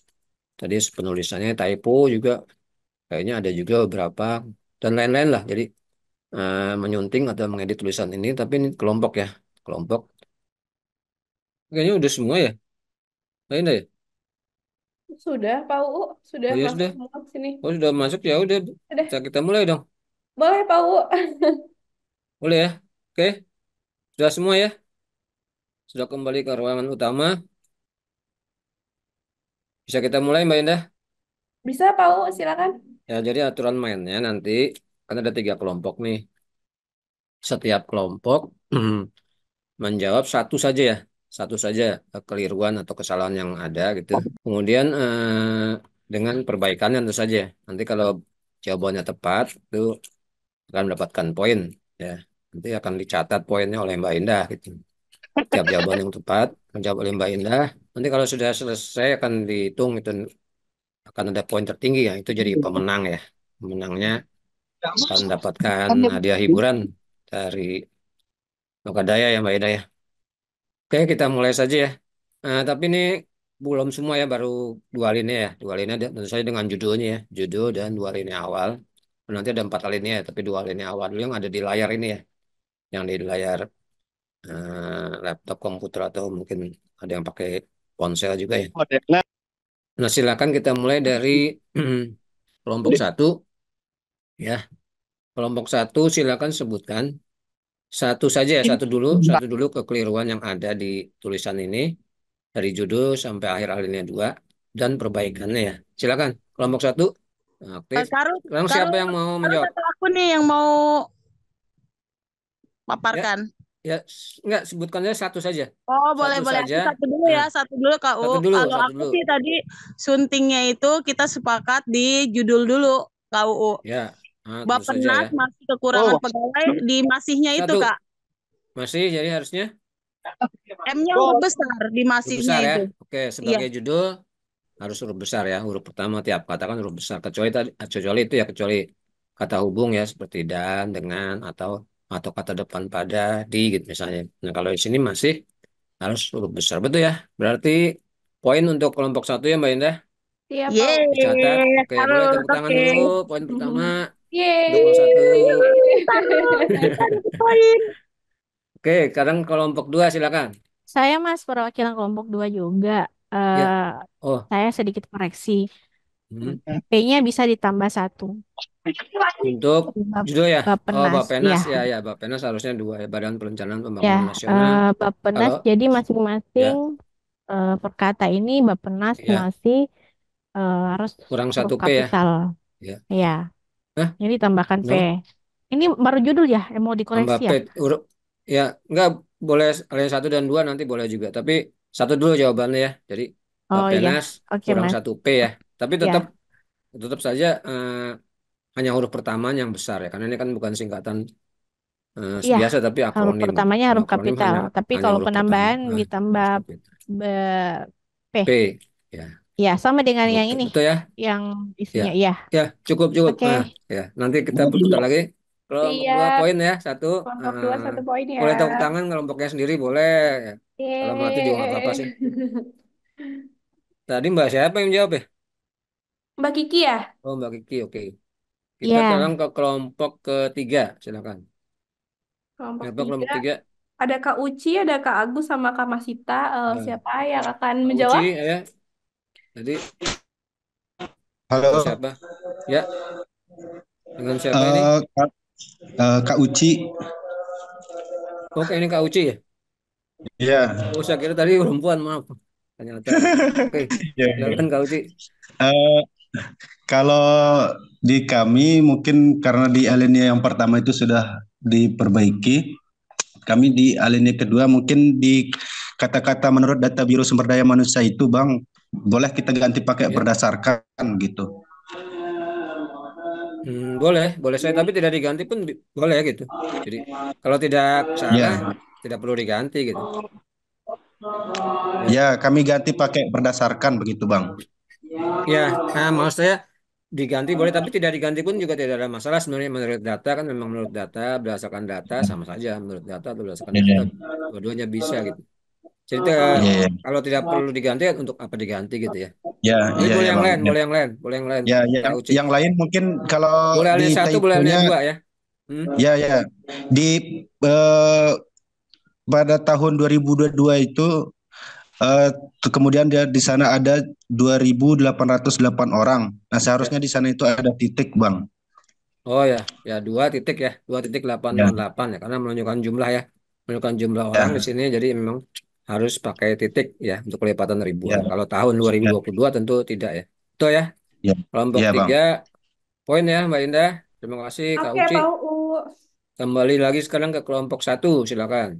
tadi penulisannya typo juga kayaknya ada juga beberapa dan lain-lain lah. Jadi menyunting atau mengedit tulisan ini, tapi ini kelompok ya, kelompok. Kayaknya udah semua ya. Lain ya. Sudah, Pak UU. Sudah Oh ya masuk sudah. semua ke sini. Oh sudah masuk ya udah. Udah, Kita mulai dong. boleh Pak UU. Boleh ya. Oke. Sudah semua ya. Sudah kembali ke ruangan utama. Bisa kita mulai, Mbak Indah? Bisa Pak UU, silakan. Ya, jadi aturan mainnya nanti kan ada 3 kelompok nih. Setiap kelompok menjawab satu saja ya, satu saja kekeliruan atau kesalahan yang ada gitu. Kemudian dengan perbaikannya tentu saja. Nanti kalau jawabannya tepat itu akan mendapatkan poin ya. Nanti akan dicatat poinnya oleh Mbak Indah gitu. Setiap jawaban yang tepat menjawab oleh Mbak Indah. Nanti kalau sudah selesai akan dihitung itu, akan ada poin tertinggi ya. Itu jadi pemenang ya. Pemenangnya akan mendapatkan hadiah hiburan dari Logadaya ya Mbak Ida ya. Oke, kita mulai saja ya. Tapi ini belum semua ya, baru 2 alinea ya. 2 alinea tentu saja dengan judulnya ya. Judul dan 2 alinea awal. Nanti ada 4 alinea ya, tapi 2 alinea awal dulu yang ada di layar ini ya. Yang di layar laptop komputer atau mungkin ada yang pakai ponsel juga ya. Nah, silakan kita mulai dari kelompok satu ya. Kelompok satu silakan sebutkan satu saja ya, satu dulu kekeliruan yang ada di tulisan ini dari judul sampai akhir alinea 2 dan perbaikannya ya. Silakan kelompok satu aktif. Karut, Sekarang siapa Karut, yang mau Karut menjawab? atau aku nih yang mau Ya, paparkan? ya enggak sebutkannya satu saja. Oh, boleh, Satu boleh. Aku saja. satu dulu Nah, ya, satu dulu Kak U. satu dulu, Kalau satu aku dulu. sih tadi suntingnya itu kita sepakat di judul dulu Kak U. Ya, tentu saja ya. Bappenas masih kekurangan pegawai di masihnya itu Satu Kak. masih, jadi harusnya M-nya huruf besar di huruf masihnya besar ya. itu. Oke, Iya. sebagai judul harus huruf besar ya. Huruf pertama tiap kata kan huruf besar. Kecuali tadi, kecuali itu ya, kecuali kata hubung ya seperti dan, dengan, atau kata depan pada, di gitu misalnya. Nah, kalau di sini masih harus huruf besar. Betul ya? Berarti poin untuk kelompok satu ya Mbak Indah. Iya, Pak. Dicatat. Yeay, Oke, boleh harus tepuk tangan oke. dulu. Poin pertama untuk kelompok satu. Yeay. Taruh, kita ada poin. Oke, sekarang kelompok dua silakan. Saya Mas perwakilan kelompok 2 juga. Ya. eh Oh, saya sedikit koreksi. hmm. P-nya bisa ditambah satu. Untuk judul ya. Oh, Bappenas, Bappenas ya. ya ya. Bappenas harusnya dua ya. Badan Perencanaan Ya, Pembangunan Nasional. Bappenas Kalau jadi masing-masing ya perkata ini Bappenas ya masih harus kurang huruf satu P ya. kapital. Ya. Ya, Hah? ini tambahkan P. Kenapa? Ini baru judul ya, mau Tambah dikoreksi P ya? huruf ya enggak boleh alias satu dan dua nanti boleh juga. Tapi satu dulu jawabannya ya. Jadi Oh iya, Bappenas oke kurang Mas. satu P ya. Tapi tetap Ya, tetap saja hanya huruf pertama yang besar ya. Karena ini kan bukan singkatan iya. biasa tapi Huruf akronim gitu. pertamanya Kalau huruf akronim kapital, hanya tapi hanya kalau huruf pertama penambahan ditambah huruf kapital. be- P. P ya. Ya, sama dengan yang Oke, ini, betul ya. yang Ya. isinya. Iya, Ya, cukup cukup. oke. Nah, ya. Nanti kita berputar lagi. Kelompok dua Siap. poin ya. Satu Kelompok dua eh, satu poin ya. boleh tepuk tangan kelompoknya sendiri boleh. Ya. Kalau mati juga nggak apa-apa sih. Yeay. Tadi Mbak siapa yang jawab ya? Mbak Kiki ya? Oh, Mbak Kiki. Oke. Kita sekarang Ya, ke kelompok ketiga. Silakan. Kelompok Apa kelompok tiga. tiga? Ada Kak Uci, ada Kak Agus, sama Kak Masita. Ya. Siapa yang akan Pak Uci menjawab? ya. Jadi atau Halo, siapa? Ya, dengan siapa ini? Kak, Kak Uci. Oke, ini Kak Uci ya. Ya, Oh, saya kira tadi perempuan, maaf. Ternyata. Oke, ya, silakan ya. Kak Uci. Eh, Kalau di kami mungkin karena di alinea yang pertama itu sudah diperbaiki, kami di alinea kedua mungkin di kata-kata menurut data Biro Sumber Daya Manusia itu, Bang, boleh kita ganti pakai Ya. berdasarkan gitu. Boleh, boleh saya tapi tidak diganti pun boleh gitu. Jadi kalau tidak salah Ya, tidak perlu diganti gitu. Ya, ya kami ganti pakai berdasarkan begitu, Bang. ya. Nah, maksud saya diganti boleh tapi tidak diganti pun juga tidak ada masalah sebenarnya menurut data kan memang menurut data berdasarkan data sama saja menurut data atau berdasarkan Ya, data ya, dua-duanya bisa gitu. Jadi ya, kalau tidak perlu diganti untuk apa diganti gitu ya. ya, Jadi ya, boleh ya, yang Bang. lain, Ya, boleh yang lain, boleh yang lain. ya, Kak yang Uci. yang lain mungkin kalau Boleh di alinea satu, boleh typo-nya. alinea dua ya. Hmm? Ya, ya. Di eh, pada tahun 2022 itu eh, kemudian dia di sana ada 2.808 orang. Nah, Ya. seharusnya di sana itu ada titik, Bang. Oh ya, ya dua titik ya, 2,888 ya, karena menunjukkan jumlah ya, menunjukkan jumlah orang di Ya, sini, jadi memang harus pakai titik ya untuk kelipatan ya, ribuan. Kalau tahun ya, 2022 tentu tidak ya. Itu ya, ya, kelompok ya, Bang. 3 poin ya Mbak Indah. Terima kasih Kak Oke, Uci. Pak UU. Kembali lagi sekarang ke kelompok satu, silakan.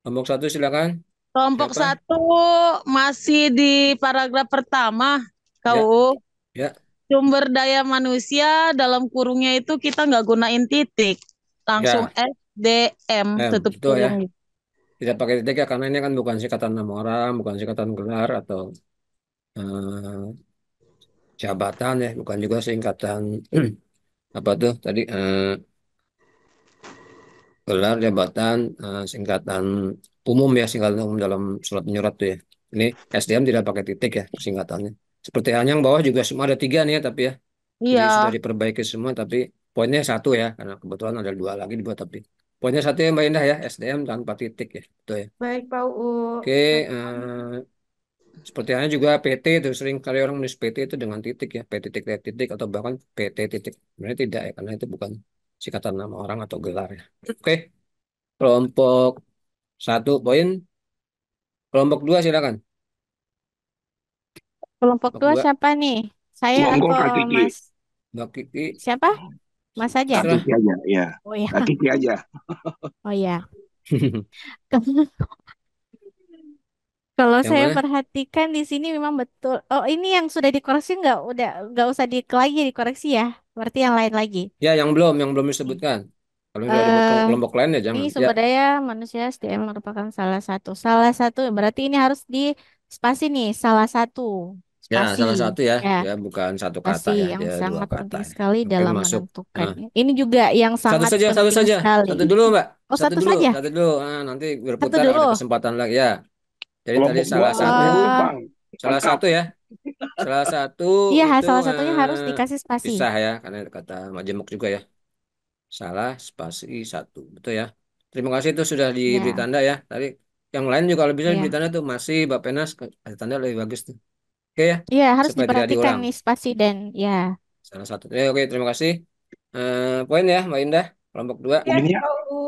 Kelompok satu silakan. Kelompok Siapa? satu masih di paragraf pertama, Ya, KUU. ya, Sumber daya manusia dalam kurungnya itu kita nggak gunain titik. Langsung ya, SDM, tutup betul ya. kurung. Tidak pakai titik ya, karena ini kan bukan singkatan nama orang, bukan singkatan gelar atau jabatan ya, bukan juga singkatan apa tuh tadi gelar jabatan singkatan umum ya, singkatan umum dalam surat menyurat tuh ya. Ini SDM tidak pakai titik ya singkatannya. Seperti hanya yang bawah juga semua ada tiga nih ya tapi ya. Jadi sudah Iya, diperbaiki semua tapi poinnya satu ya karena kebetulan ada dua lagi dibuat tapi poinnya satu ya Mbak Indah ya SDM tanpa titik ya. Betul ya. Baik, Pak Oke, UU. seperti halnya juga PT itu sering kali orang menulis PT itu dengan titik ya, P titik T titik atau bahkan PT titik. Sebenarnya tidak ya, karena itu bukan singkatan nama orang atau gelar ya. Oke, kelompok satu poin, kelompok dua silakan. kelompok Kelompok 2 dua, siapa nih? Saya Monggo atau Kak Kiki, Mas? Mbak Kiki, Siapa? Mas Kak aja? terserah. Kiki aja, ya. Oh ya, Kak Kiki aja. oh ya. Kalau Yang saya mana? perhatikan di sini memang betul. Oh, ini yang sudah dikoreksi nggak usah lagi dikoreksi ya. Berarti yang lain lagi. Ya, yang belum disebutkan. Kalau sudah disebutkan Eh, kelompok lain ya ini jangan. Ya, sumber daya manusia SDM merupakan salah satu. Salah satu berarti ini harus di spasi nih, salah satu. Ya, spasi. salah satu ya. Ya, Ya, bukan satu kata spasi ya. yang Dia dua sangat kata penting ya. sekali Mungkin dalam masuk. menentukan. Nah, Ini juga yang satu sangat saja, satu penting saja. sekali. Satu dulu, Mbak. Oh, Satu satu dulu, saja. satu dulu. Nah, nanti Satu berputar dulu. ada kesempatan lagi ya. Jadi tadi Kelompok dua salah UU, satu, Eh, Bang. salah Lengkap. satu ya. Salah satu iya, itu salah satunya harus dikasih spasi. pisah ya, karena kata Majemuk juga ya. Salah spasi satu, betul ya. Terima kasih itu sudah diberi Ya, tanda ya. Tadi yang lain juga kalau bisa diberi ya. tanda tuh masih Mbak Penas kasih tanda lebih bagus tuh. Oke ya, Iya, harus supaya tidak diperhatikan diulang. nih spasi dan ya. Salah satu. Oke, terima kasih. Poin ya, Mbak Indah. Kelompok 2. Ya, Poinnya, Pak U.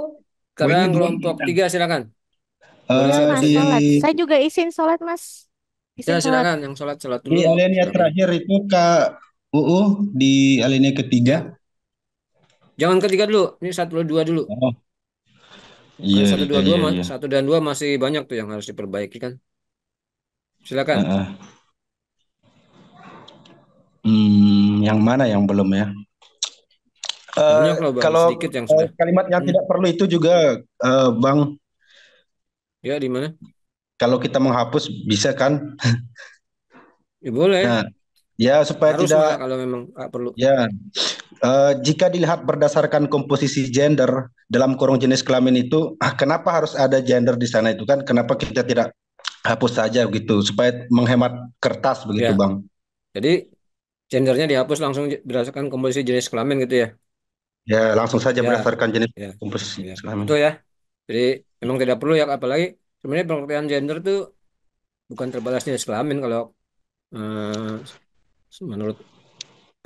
Sekarang poinnya dua nih, kelompok Bang. 3 silakan. Boleh Sholat, siapa Mas, Di saja? sholat. Saya juga izin sholat, Mas. Ya, Izin sholat. silakan yang sholat di dulu. alinea Silakan. terakhir itu Kak UU di alinea ketiga. Ya, jangan ketiga dulu. Ini satu dua dulu. Oh, Kan iya satu iya dua dua iya iya. satu dan dua masih banyak tuh yang harus diperbaiki kan. Silakan. Heeh. Yang mana yang belum ya? Banyak loh Bang, Kalau sedikit yang sudah. kalimat yang Hmm. tidak perlu itu juga, Bang, Ya, di mana? kalau kita menghapus bisa kan? Ya boleh. Nah, ya supaya Harus malah tidak, kalau memang nggak perlu. ya, jika dilihat berdasarkan komposisi gender dalam kurung jenis kelamin itu, kenapa harus ada gender di sana itu kan? Kenapa kita tidak hapus saja gitu, supaya menghemat kertas begitu, Ya, Bang? jadi gendernya dihapus langsung berdasarkan komposisi jenis kelamin gitu ya. Ya, langsung saja Ya, berdasarkan jenis ya, komposisi ya. kelamin. Betul ya. Jadi memang tidak perlu ya, apalagi sebenarnya pengertian gender tuh bukan terbatas jenis kelamin kalau menurut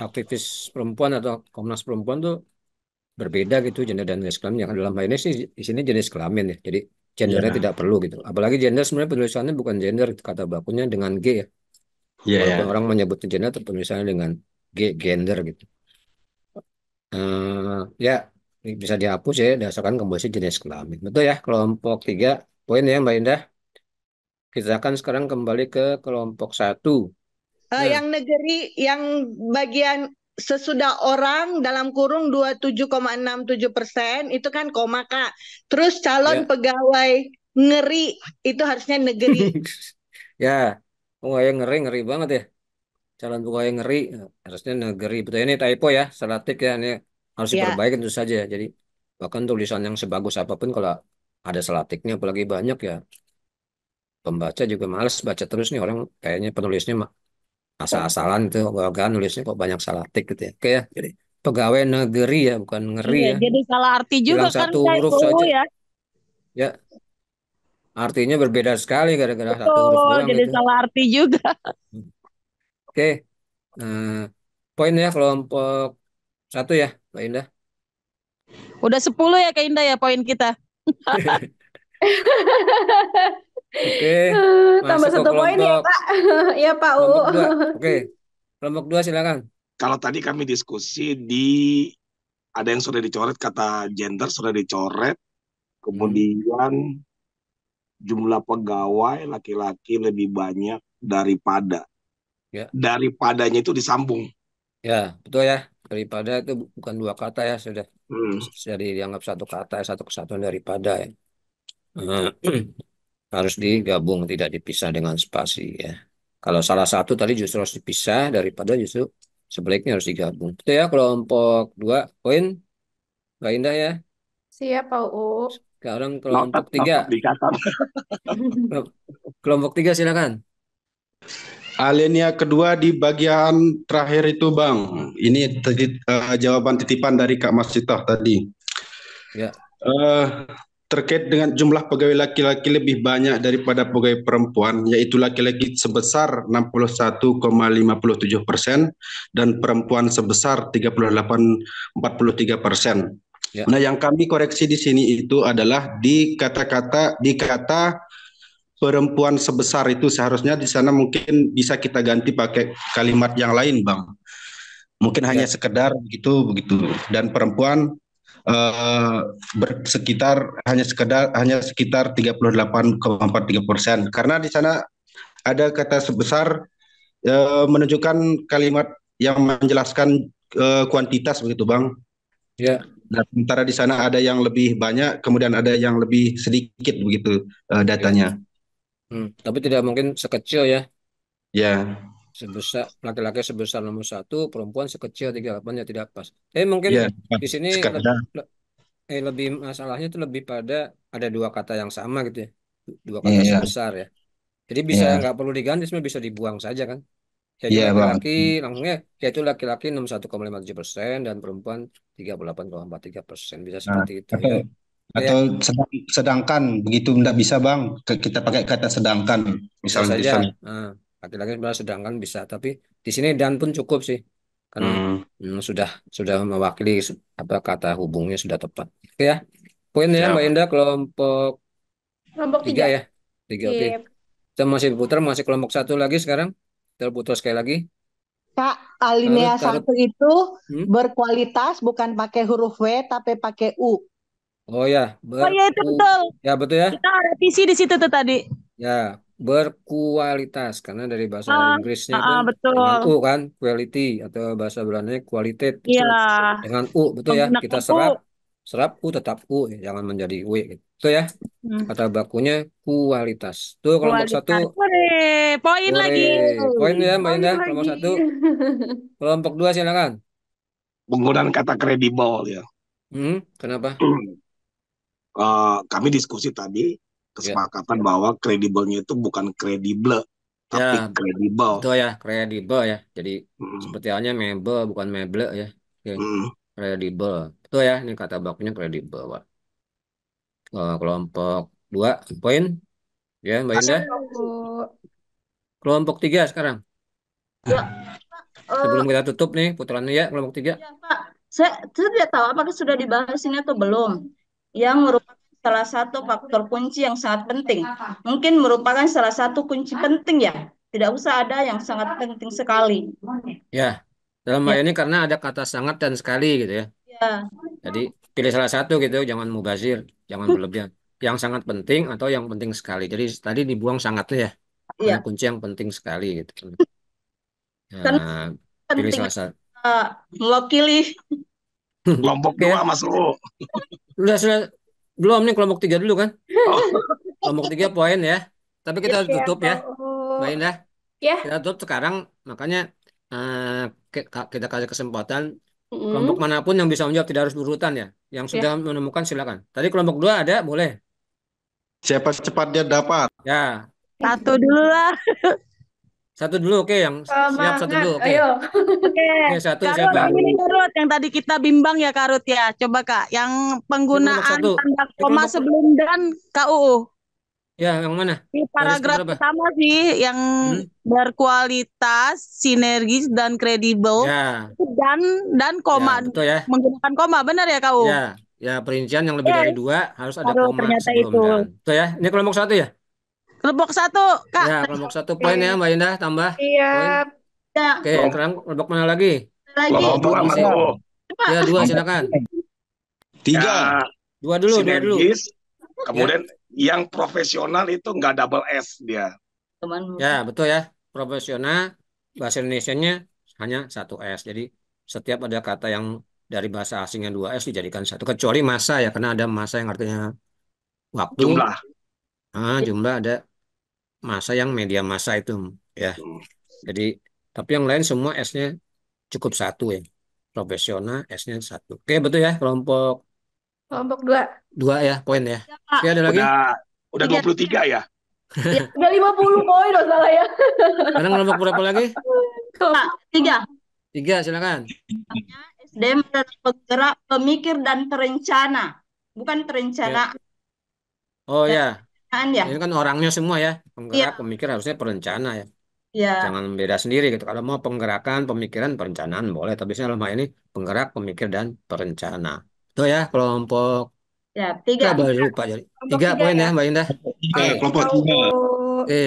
aktivis perempuan atau Komnas Perempuan tuh berbeda gitu gender dan jenis kelamin. Yang dalam hal ini sih di sini jenis kelamin ya. Jadi gendernya Ya, tidak perlu gitu. Apalagi gender sebenarnya penulisannya bukan gender, kata bakunya dengan G ya. ya, Walaupun ya. orang menyebut gender tapi penulisannya dengan G, gender gitu. Ya, ini bisa dihapus ya berdasarkan komposisi jenis kelamin. Betul ya, kelompok 3 poin ya Mbak Indah. Kita akan sekarang kembali ke kelompok 1. Nah, Yang negeri, yang bagian sesudah orang dalam kurung 27,67% itu kan koma Kak. Terus calon ya. pegawai ngeri itu harusnya negeri. Ya, yang ngeri banget ya. Calon pegawai ngeri, harusnya negeri. Betul ini typo ya, salah tik ya. Ini harus Ya, diperbaiki tentu saja. Jadi bahkan tulisan yang sebagus apapun kalau ada salah tiknya apalagi banyak ya, pembaca juga males baca terus nih orang kayaknya penulisnya asal-asalan itu, bahkan nulisnya kok banyak salah tik gitu ya. Oke ya, jadi pegawai negeri ya, bukan ngeri Iya, ya. jadi salah arti juga Hilang kan satu kayak huruf UU saja. ya. Ya, artinya berbeda sekali gara-gara satu huruf Betul, doang jadi itu. salah arti juga. Oke, poin ya kelompok 1 ya, Mbak Indah. Udah 10 ya Kak Indah ya poin kita. Oke, Tambah masuk ke 1 poin ya, kelompok Pak. Ya, Pak U. kelompok 2. Oke, kelompok 2 silakan. Kalau tadi kami diskusi ada yang sudah dicoret, kata gender sudah dicoret, kemudian jumlah pegawai laki-laki lebih banyak daripada. Ya, Daripadanya itu disambung. ya betul ya. Daripada itu bukan dua kata ya, sudah Hmm. dianggap satu kata, satu kesatuan daripada ya. Eh, harus digabung, tidak dipisah dengan spasi ya. Kalau salah satu tadi justru harus dipisah, daripada justru sebaliknya harus digabung. Betul ya, kelompok 2 poin, Mbak Indah ya. Siap, Pak U. Sekarang Notat, kelompok 3. notat dicatat. Kelompok 3 silakan. Alinea kedua di bagian terakhir itu, Bang. Ini jawaban titipan dari Kak Masitah tadi. Ya, Terkait dengan jumlah pegawai laki-laki lebih banyak daripada pegawai perempuan, yaitu laki-laki sebesar 61,57% dan perempuan sebesar 38,43%. ya, Nah, yang kami koreksi di sini itu adalah di kata perempuan sebesar itu seharusnya di sana mungkin bisa kita ganti pakai kalimat yang lain, Bang. Mungkin hanya ya, sekedar begitu. Dan perempuan hanya sekitar 38,43%, karena di sana ada kata sebesar menunjukkan kalimat yang menjelaskan kuantitas begitu, Bang. ya. Nah, sementara di sana ada yang lebih banyak, kemudian ada yang lebih sedikit begitu Ya. datanya. Tapi tidak mungkin sekecil ya. Ya. sebesar laki-laki sebesar nomor satu, perempuan sekecil 38 ya tidak pas. Tapi mungkin Ya, di sini sekadar. lebih masalahnya itu lebih pada ada dua kata yang sama gitu ya, dua kata Iya, sebesar ya. Jadi bisa iya, nggak perlu diganti, sebenarnya bisa dibuang saja kan. Yaitu iya bang. laki-laki langsungnya yaitu laki-laki 61,57% dan perempuan 38,43%, bisa Nah, seperti itu atau ya. Oke ya, atau sedangkan begitu enggak bisa bang. Kita pakai kata sedangkan. bisa Misalnya, saja. misalnya. Nah, laki-laki sebenarnya sedangkan bisa, tapi di sini dan pun cukup sih, kan Hmm, sudah mewakili apa kata hubungnya sudah tepat. Oke ya, poin ya Mbak siap. Indah kelompok Kelompok tiga 3. ya, tiga oke. Sip. Kita masih berputar, masih kelompok satu lagi sekarang. Kita putar sekali lagi. Kak, Karut, alinea karut. 1 itu Hmm? berkualitas bukan pakai huruf W tapi pakai U. Oh ya, Oh iya itu betul. ya betul ya. Kita revisi di situ tuh tadi. Ya, berkualitas karena dari bahasa Ah, Inggrisnya pun dengan betul. U kan, quality atau bahasa Belandanya kualitas itu Iya, dengan U, betul ya. Kita menggunakan U. serap, serap U tetap U, ya, jangan menjadi W gitu. Betul ya. Hmm, Kata bakunya kualitas. Tuh kelompok satu, kualitas. Oke, poin sore. lagi. Poin ya Mbak Poin Indah, kelompok lagi. satu. Kelompok dua silakan. Penggunaan kata kredibel ya. Kenapa? Kami diskusi tadi Ya, kesepakatan bahwa kredibelnya itu bukan kredible ya tapi kredibel. betul ya, kredibel ya. Jadi Hmm. seperti halnya mebel bukan meble ya. Oke, Hmm. kredibel. Betul ya, ini kata bakunya kredibel, Pak. Kelompok dua poin ya Mbak Indah. Bu. Kelompok tiga sekarang. Ya, Sebelum eh, kita tutup nih putarannya ya kelompok tiga. ya Pak, saya tidak tahu apakah sudah dibahas ini atau belum. Yang merupakan salah satu faktor kunci yang sangat penting. Mungkin merupakan salah satu kunci penting ya. Tidak usah ada yang sangat penting sekali. Ya, dalam hal Ya, ini karena ada kata sangat dan sekali gitu ya. ya, Jadi pilih salah satu gitu, jangan mubazir, jangan berlebihan. Yang sangat penting atau yang penting sekali. Jadi tadi dibuang sangatnya ya. Hanya ya. kunci yang penting sekali gitu. Karena Nah, pilih penting salah satu. mewakili. Kelompok Oke dua ya. Mas U. Sudah belum nih kelompok tiga dulu kan? Oh, Kelompok tiga poin ya. Tapi kita harus Ya, tutup ya, Mbak Bu. Indah. Ya. Kita tutup sekarang. Makanya kita kasih kesempatan kelompok Mm. manapun yang bisa menjawab, tidak harus berurutan ya. Yang sudah Ya. menemukan silakan. Tadi kelompok dua ada, boleh. Siapa cepat dia dapat. Ya, Satu dulu lah. satu dulu oke. Yang siap satu Semangat. dulu oke. Ayo. Oke, Oke, satu Karut, siapa? ini Karut yang tadi kita bimbang ya Karut ya. Coba Kak, yang Ini kelompok penggunaan satu. tanda Ini koma kelompok sebelum dan KUU. ya yang mana? Di Baris paragraf keberapa? pertama sih yang Hmm? berkualitas, sinergis dan kredibel Ya, dan ya koma betul ya. menggunakan koma benar ya KU? Ya, ya perincian yang lebih dari Yes, dua harus ada baru koma ternyata sebelum itu. dan. Betul ya. Ini kelompok satu ya. Kelompok satu Kak. Ya, kelompok satu poin ya Oke. Mbak Indah, tambah poin. Siap. Ya, Oke, kelompok, sekarang kelompok mana lagi? lagi. kelompok dua Mas Masih. U. Pak, Ya, dua silakan. Tiga. Ya, Dua dulu, dua dulu. sinergis. Ya, Kemudian yang profesional itu nggak double S dia. teman. ya betul ya. Profesional bahasa Indonesianya hanya satu S. Jadi setiap ada kata yang dari bahasa asingnya dua S dijadikan satu. Kecuali masa ya, karena ada masa yang artinya waktu. Jumlah. Jumlah ada masa yang media massa itu ya. Hmm. Jadi tapi yang lain semua S-nya cukup satu ya. Profesional S-nya satu. Oke, betul ya. Kelompok Kelompok 2. dua ya, poin ya. Ya, Pak. Oke, ada lagi? Udah Tiga. 23 ya? Ya, Udah 50 poin loh salah ya. Sekarang kelompok berapa lagi? Pak. Tiga. Tiga, silakan. SDM adalah penggerak, pemikir dan perencana. Bukan Ya. perencanaan Oh ya, ya. ini kan orangnya semua ya. Iya, Penggerak, pemikir harusnya perencana ya. ya. Jangan beda sendiri gitu. Kalau mau penggerakan, pemikiran, perencanaan boleh. Tapi saya dalam hal ini penggerak, pemikir, dan perencana. Itu ya kelompok. Ya, tiga. Coba lupa jadi. Kelompok Tiga 3 poin ya. ya, Mbak Indah. Tiga, Oke. kelompok tiga.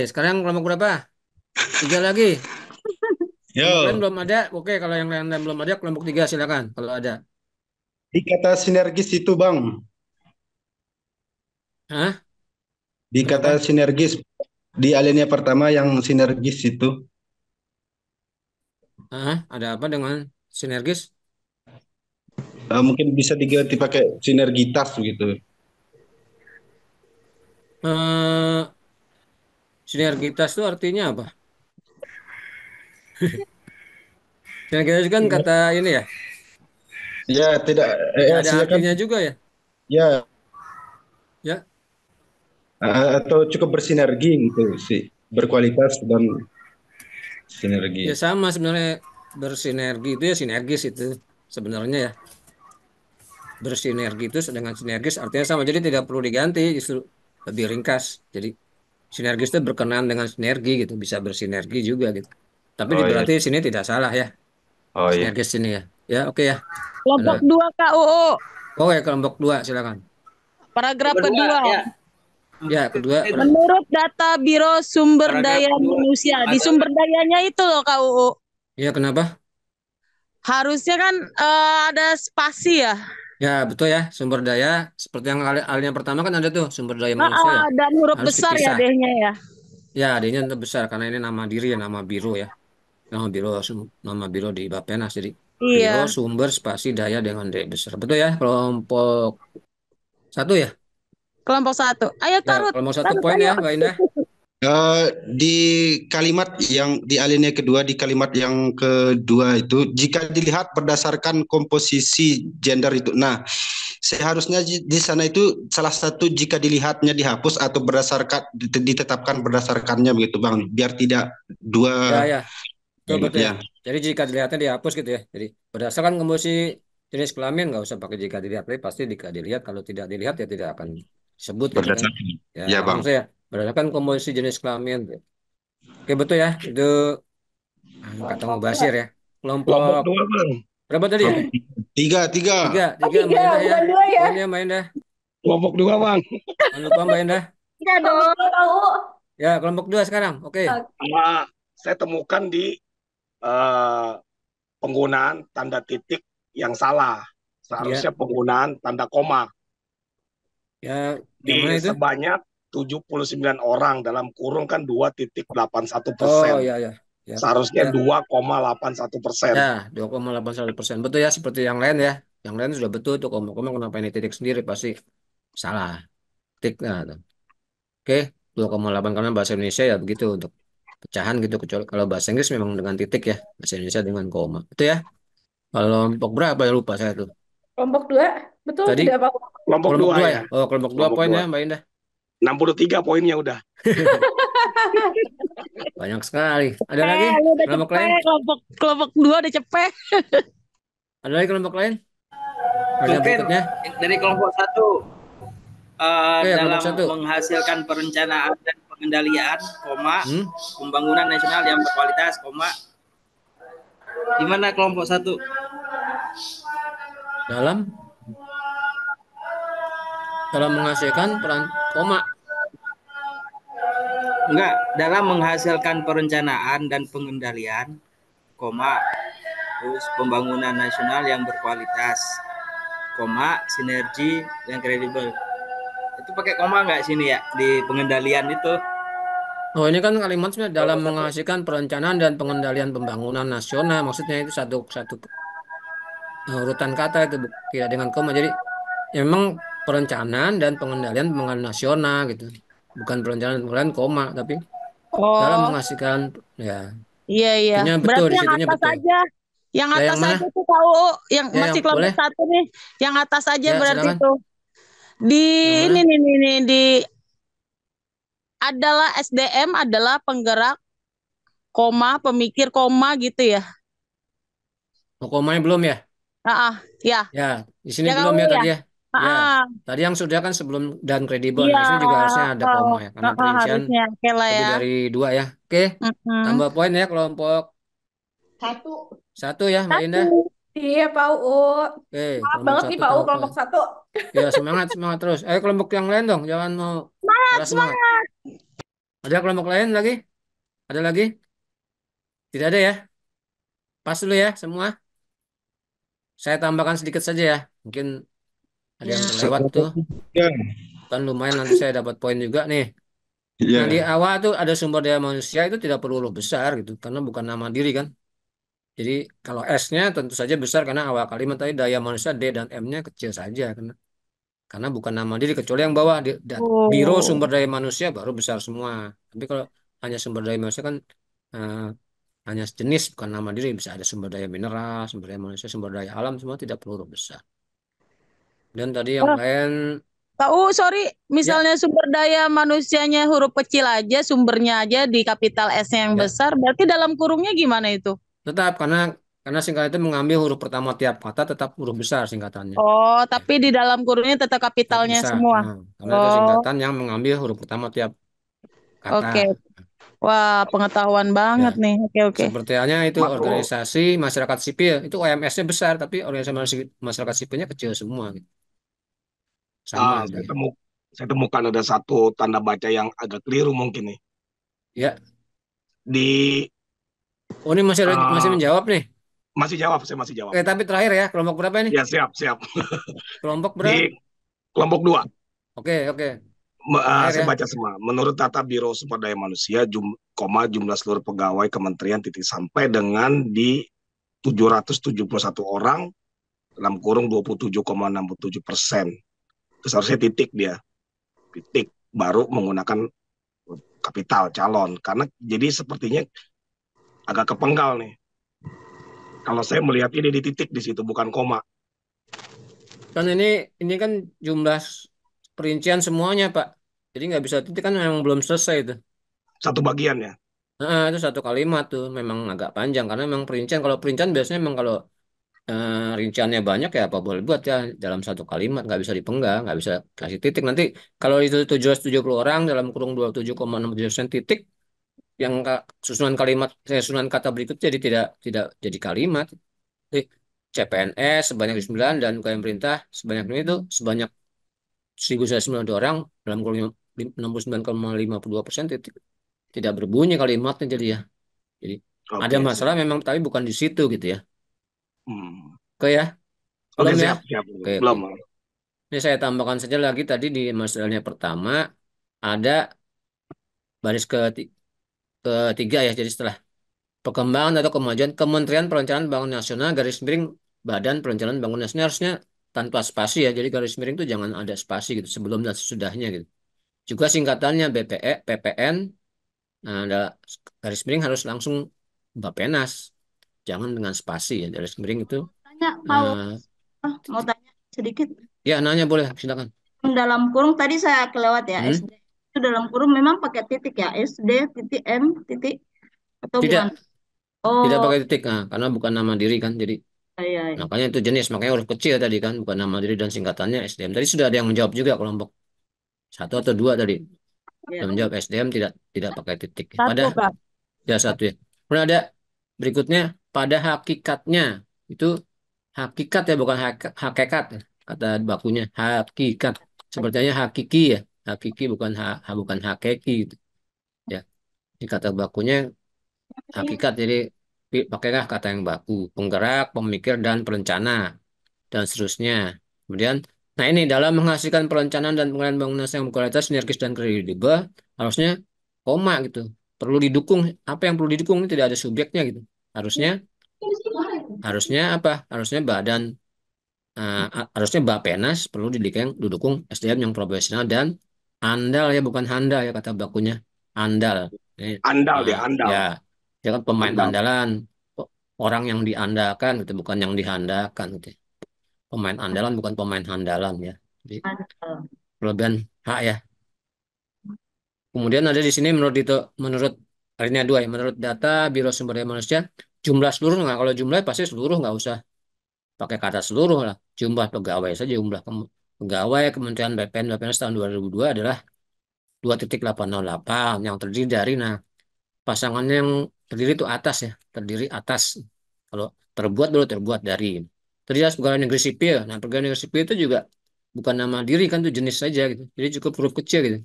Sekarang kelompok berapa? Tiga lagi. Kelompok lain Yo, belum ada. Oke, kalau yang lain belum ada, kelompok tiga silakan. Kalau ada. di kata sinergis itu bang. Hah? Di kata Kenapa? sinergis. Di alinea pertama yang sinergis itu. Ada apa dengan sinergis? Mungkin bisa diganti pakai sinergitas gitu. Eh, Sinergitas itu artinya apa? Sinergis kan kata ini ya, Ya, tidak, nggak ada artinya kan artinya juga ya. ya, Ya, atau cukup bersinergi gitu sih, berkualitas dan ya sinergi. sama sebenarnya bersinergi itu ya sinergis itu sebenarnya ya. Bersinergi itu dengan sinergis artinya sama. Jadi tidak perlu diganti, justru lebih ringkas. Jadi sinergis itu berkenaan dengan sinergi gitu, bisa bersinergi juga gitu. Tapi Oh iya, berarti sini tidak salah ya, oh iya. sinergis sini ya. Ya oke ya. Ada. Kelompok 2 KUU, Oh ya kelompok dua silakan. paragraf Kedua kedua. ya. Ya kedua. Menurut data Biro Sumber Paragraf Daya kedua. Manusia, di sumber dayanya itu loh KUU. Ya kenapa? Harusnya kan ada spasi ya. Ya betul ya sumber daya seperti yang hal yang pertama kan ada tuh sumber daya manusia ya Dan huruf harus besar ya dipisah. D-nya ya. Ya adanya tetap besar karena ini nama diri ya nama biro ya. Nama biro di Bappenas jadi biro Iya. sumber spasi daya dengan D besar. Betul ya kelompok satu ya. Kelompok 1. Ayo Ya Tarut. kelompok satu Tarut poin ayo. ya Mbak Indah. Di kalimat yang di alinea kedua, di kalimat yang kedua itu, jika dilihat berdasarkan komposisi gender itu, nah seharusnya di sana itu salah satu jika dilihatnya dihapus atau berdasarkan ditetapkan berdasarkannya begitu Bang, biar tidak Ya dua ya betul betul ya. ya Jadi jika dilihatnya dihapus gitu ya. Jadi berdasarkan komposisi jenis kelamin nggak usah pakai jika dilihat, tapi pasti jika dilihat kalau tidak dilihat ya tidak akan disebut gitu kan. berdasarkan Ya ya langsung Bang. saya berdasarkan komposisi jenis kelamin. Oke betul ya itu kata Mubasir ya. Kelompok Kelompok dua Bang. berapa tadi ya? Kelompok tiga tiga. Tiga, Oh tiga Mbak tiga, Indah ya. bukan dua ya? Poinnya Mbak Indah. Kelompok dua Bang. Jangan lupa Mbak Indah. Tiga dong. Tahu. Ya kelompok dua sekarang. Oke. Saya temukan di eh, penggunaan tanda titik yang salah. Ya, Seharusnya penggunaan tanda koma ya yang mana di itu? sebanyak 79 orang dalam kurung kan 2,81%. Oh ya ya. Ya, Seharusnya ya, 2,81%. ya 2,81%. Betul ya seperti yang lain ya. Yang lain sudah betul tuh koma-koma kenapa ini titik sendiri pasti salah. Titik. Nah, tuh. Oke, 2,8 karena bahasa Indonesia ya begitu untuk pecahan gitu kecuali kalau bahasa Inggris memang dengan titik ya. Bahasa Indonesia dengan koma. Itu ya. Kalau kelompok berapa ya lupa saya tuh. Kelompok dua, betul Tadi tidak Pak? Kelompok kelompok dua dua ya. ya. Oh, kelompok dua Kelompok poin dua. ya Mbak Indah. 63 poinnya udah. Banyak sekali. Ada lagi Udah kelompok lain? cepet. Kelompok 2 udah cepet. Ada lagi kelompok lain? Ada Mungkin berikutnya? dari kelompok satu Oke, kelompok dalam satu. menghasilkan perencanaan dan pengendalian, koma, Hmm? pembangunan nasional yang berkualitas, koma. Di mana kelompok satu? Dalam menghasilkan peran koma. Enggak, dalam menghasilkan perencanaan dan pengendalian, koma, terus pembangunan nasional yang berkualitas, koma, sinergi yang kredibel. Itu pakai koma nggak sini ya di pengendalian itu? Oh, ini kan kalimatnya dalam Kelompok satu. menghasilkan perencanaan dan pengendalian pembangunan nasional. Maksudnya itu satu satu urutan kata itu tidak dengan koma. Jadi ya memang perencanaan dan pengendalian pembangunan nasional gitu. Bukan perencanaan dan pengendalian koma, tapi dalam Oh, menghasilkan ya iya iya. itunya betul Berarti di yang situnya atas betul. aja. Yang Ya atas yang mana? aja tuh tahu yang Ya masih yang kelompok boleh. 1 nih. Yang atas aja Ya berarti silakan. tuh. Di Yang ini mana? nih di adalah SDM adalah penggerak koma pemikir koma gitu ya. Oh, komanya belum ya? Ya. Ya, di sini Ya belum kamu ya ya. tadi ya. Ya, Ah, tadi yang sudah kan sebelum dan kredibel. Nah, iya. di sini juga harusnya ada koma ya, karena perincian Harusnya oke lah lebih ya. dari dua ya. Oke, Mm-mm. tambah poin ya kelompok Satu. satu ya Mbak Indah. Satu. Iya Pak UU. Oke, Maaf kelompok banget nih satu Pak UU tambah poin. kelompok satu. Ya, semangat semangat terus. Ayo kelompok yang lain dong, jangan mau Semangat, kalah semangat. semangat. Ada kelompok lain lagi? Ada lagi? Tidak ada ya? Pas dulu ya semua. Saya tambahkan sedikit saja ya. Mungkin ada yang Ya. terlewat tuh. Ya, Kan lumayan nanti saya dapat poin juga nih. Nah, di ya. awal tuh ada sumber daya manusia itu tidak perlu huruf besar gitu, karena bukan nama diri kan. Jadi kalau S-nya tentu saja besar karena awal kalimat tadi daya manusia D dan M-nya kecil saja karena bukan nama diri kecuali yang bawah biro Oh. sumber daya manusia baru besar semua. Tapi kalau hanya sumber daya manusia kan eh, hanya sejenis bukan nama diri, bisa ada sumber daya mineral, sumber daya manusia, sumber daya alam, semua tidak perlu huruf besar. Dan tadi yang Oh, lain sorry, ya, misalnya sumber daya manusianya huruf kecil aja, sumbernya aja di kapital S-nya yang ya besar, berarti dalam kurungnya gimana itu? tetap karena singkatan itu mengambil huruf pertama tiap kata tetap huruf besar singkatannya. Oh, Ya, tapi di dalam kurungnya tetap tetap kapitalnya besar. semua. Nah, karena itu Oh, singkatan yang mengambil huruf pertama tiap kata. oke. Wah, pengetahuan Ya, banget nih. Oke, oke. seperti halnya itu Masuk. organisasi masyarakat sipil itu OMS-nya besar tapi organisasi masyarakat sipilnya kecil semua gitu. Sama Ah, gitu saya ya. temu saya temukan ada satu tanda baca yang agak keliru mungkin nih. Ya, Di oh ini masih ah, menjawab nih. masih jawab, saya masih jawab. Oke, tapi terakhir ya, kelompok berapa ini? Ya, siap, siap. Kelompok berapa? Di kelompok 2, Oke, oke. Terakhir saya ya. baca semua. Menurut data Biro Sumber Daya Manusia, jumlah seluruh pegawai kementerian titik sampai dengan di 771 orang dalam kurung 27,67%. Itu seharusnya titik dia. Titik baru menggunakan kapital calon. Karena jadi sepertinya agak kepenggal nih. Kalau saya melihat ini di titik di situ, bukan koma. Kan ini kan jumlah perincian semuanya, Pak. Jadi nggak bisa titik kan memang belum selesai itu. Satu bagian ya. Nah, itu satu kalimat tuh memang agak panjang karena memang perincian. Kalau perincian biasanya memang kalau rinciannya banyak ya apa boleh buat ya dalam satu kalimat nggak bisa dipenggal, nggak bisa kasih titik. Nanti kalau itu 770 orang dalam kurung 27,67% titik yang susunan kalimat susunan kata berikut jadi tidak jadi kalimat. Jadi, CPNS sebanyak 9 dan UKM pemerintah sebanyak ini itu sebanyak 1.092 orang dalam kurun 69,52% tidak berbunyi kalimatnya jadi ya. Jadi ada Oke, masalah siap. memang tapi bukan di situ gitu ya. Hmm. Oke ya, Oke, belum ya? siap, siap. Oke, oke. Belum. Ini saya tambahkan saja lagi tadi di masalahnya pertama ada baris ketiga ya. Jadi setelah perkembangan atau kemajuan Kementerian Perencanaan Pembangunan Nasional garis miring Badan Perencanaan Pembangunan Nasional harusnya tanpa spasi ya. Jadi garis miring itu jangan ada spasi gitu sebelum dan sesudahnya gitu. Juga singkatannya BPE, PPN, nah, ada garis miring harus langsung Bapenas, jangan dengan spasi ya. Garis miring itu Tanya, eh, mau tanya sedikit. ya nanya boleh silakan. Dalam kurung tadi saya kelewat ya, Hmm? SD. Itu dalam kurung memang pakai titik ya, SD titik M titik atau Tidak, gimana? tidak Oh, pakai titik nah, karena bukan nama diri kan. Jadi iya, iya. makanya itu jenis, makanya huruf kecil tadi kan, bukan nama diri dan singkatannya SDM. Tadi sudah ada yang menjawab juga kelompok satu atau dua tadi. Iya. Yang menjawab SDM tidak pakai titik. Pada Satu, Kak. ya satu ya. Kemudian ada berikutnya pada hakikatnya itu hakikat ya bukan hakikat ya. Kata bakunya hakikat. Sepertinya hakiki ya. Hakiki bukan bukan hakiki gitu. Ya. Di kata bakunya hakikat jadi pakailah kata yang baku. Penggerak, pemikir dan perencana dan seterusnya. Kemudian, nah ini dalam menghasilkan perencanaan dan pengelolaan bangunan yang berkualitas, sinergis dan kredibel, harusnya koma gitu. Perlu didukung. Apa yang perlu didukung? Tidak ada subjeknya gitu. Harusnya, harusnya apa? Harusnya harusnya Bapenas perlu didukung SDM yang profesional dan andal ya bukan handal ya kata bakunya andal. Ini, Andal dia, ya, andal. dia kan pemain Andal. andalan, orang yang diandalkan gitu, bukan yang dihandalkan gitu. Pemain andalan bukan pemain handalan ya. Jadi kelebihan hak ya. Kemudian ada di sini menurut alinea 2 ya, menurut data Biro Sumber Daya Manusia, jumlah seluruh nggak kalau jumlah pasti seluruh nggak usah pakai kata seluruh lah. Jumlah pegawai saja jumlah pegawai Kementerian BPN BPNS tahun 2002 adalah 2,808 yang terdiri dari nah pasangannya yang terdiri itu atas ya, terdiri atas. Kalau terbuat baru terbuat dari. Terdiri atas pegawai negeri sipil. Nah, pegawai negeri sipil itu juga bukan nama diri kan tuh jenis saja gitu. Jadi cukup huruf kecil gitu.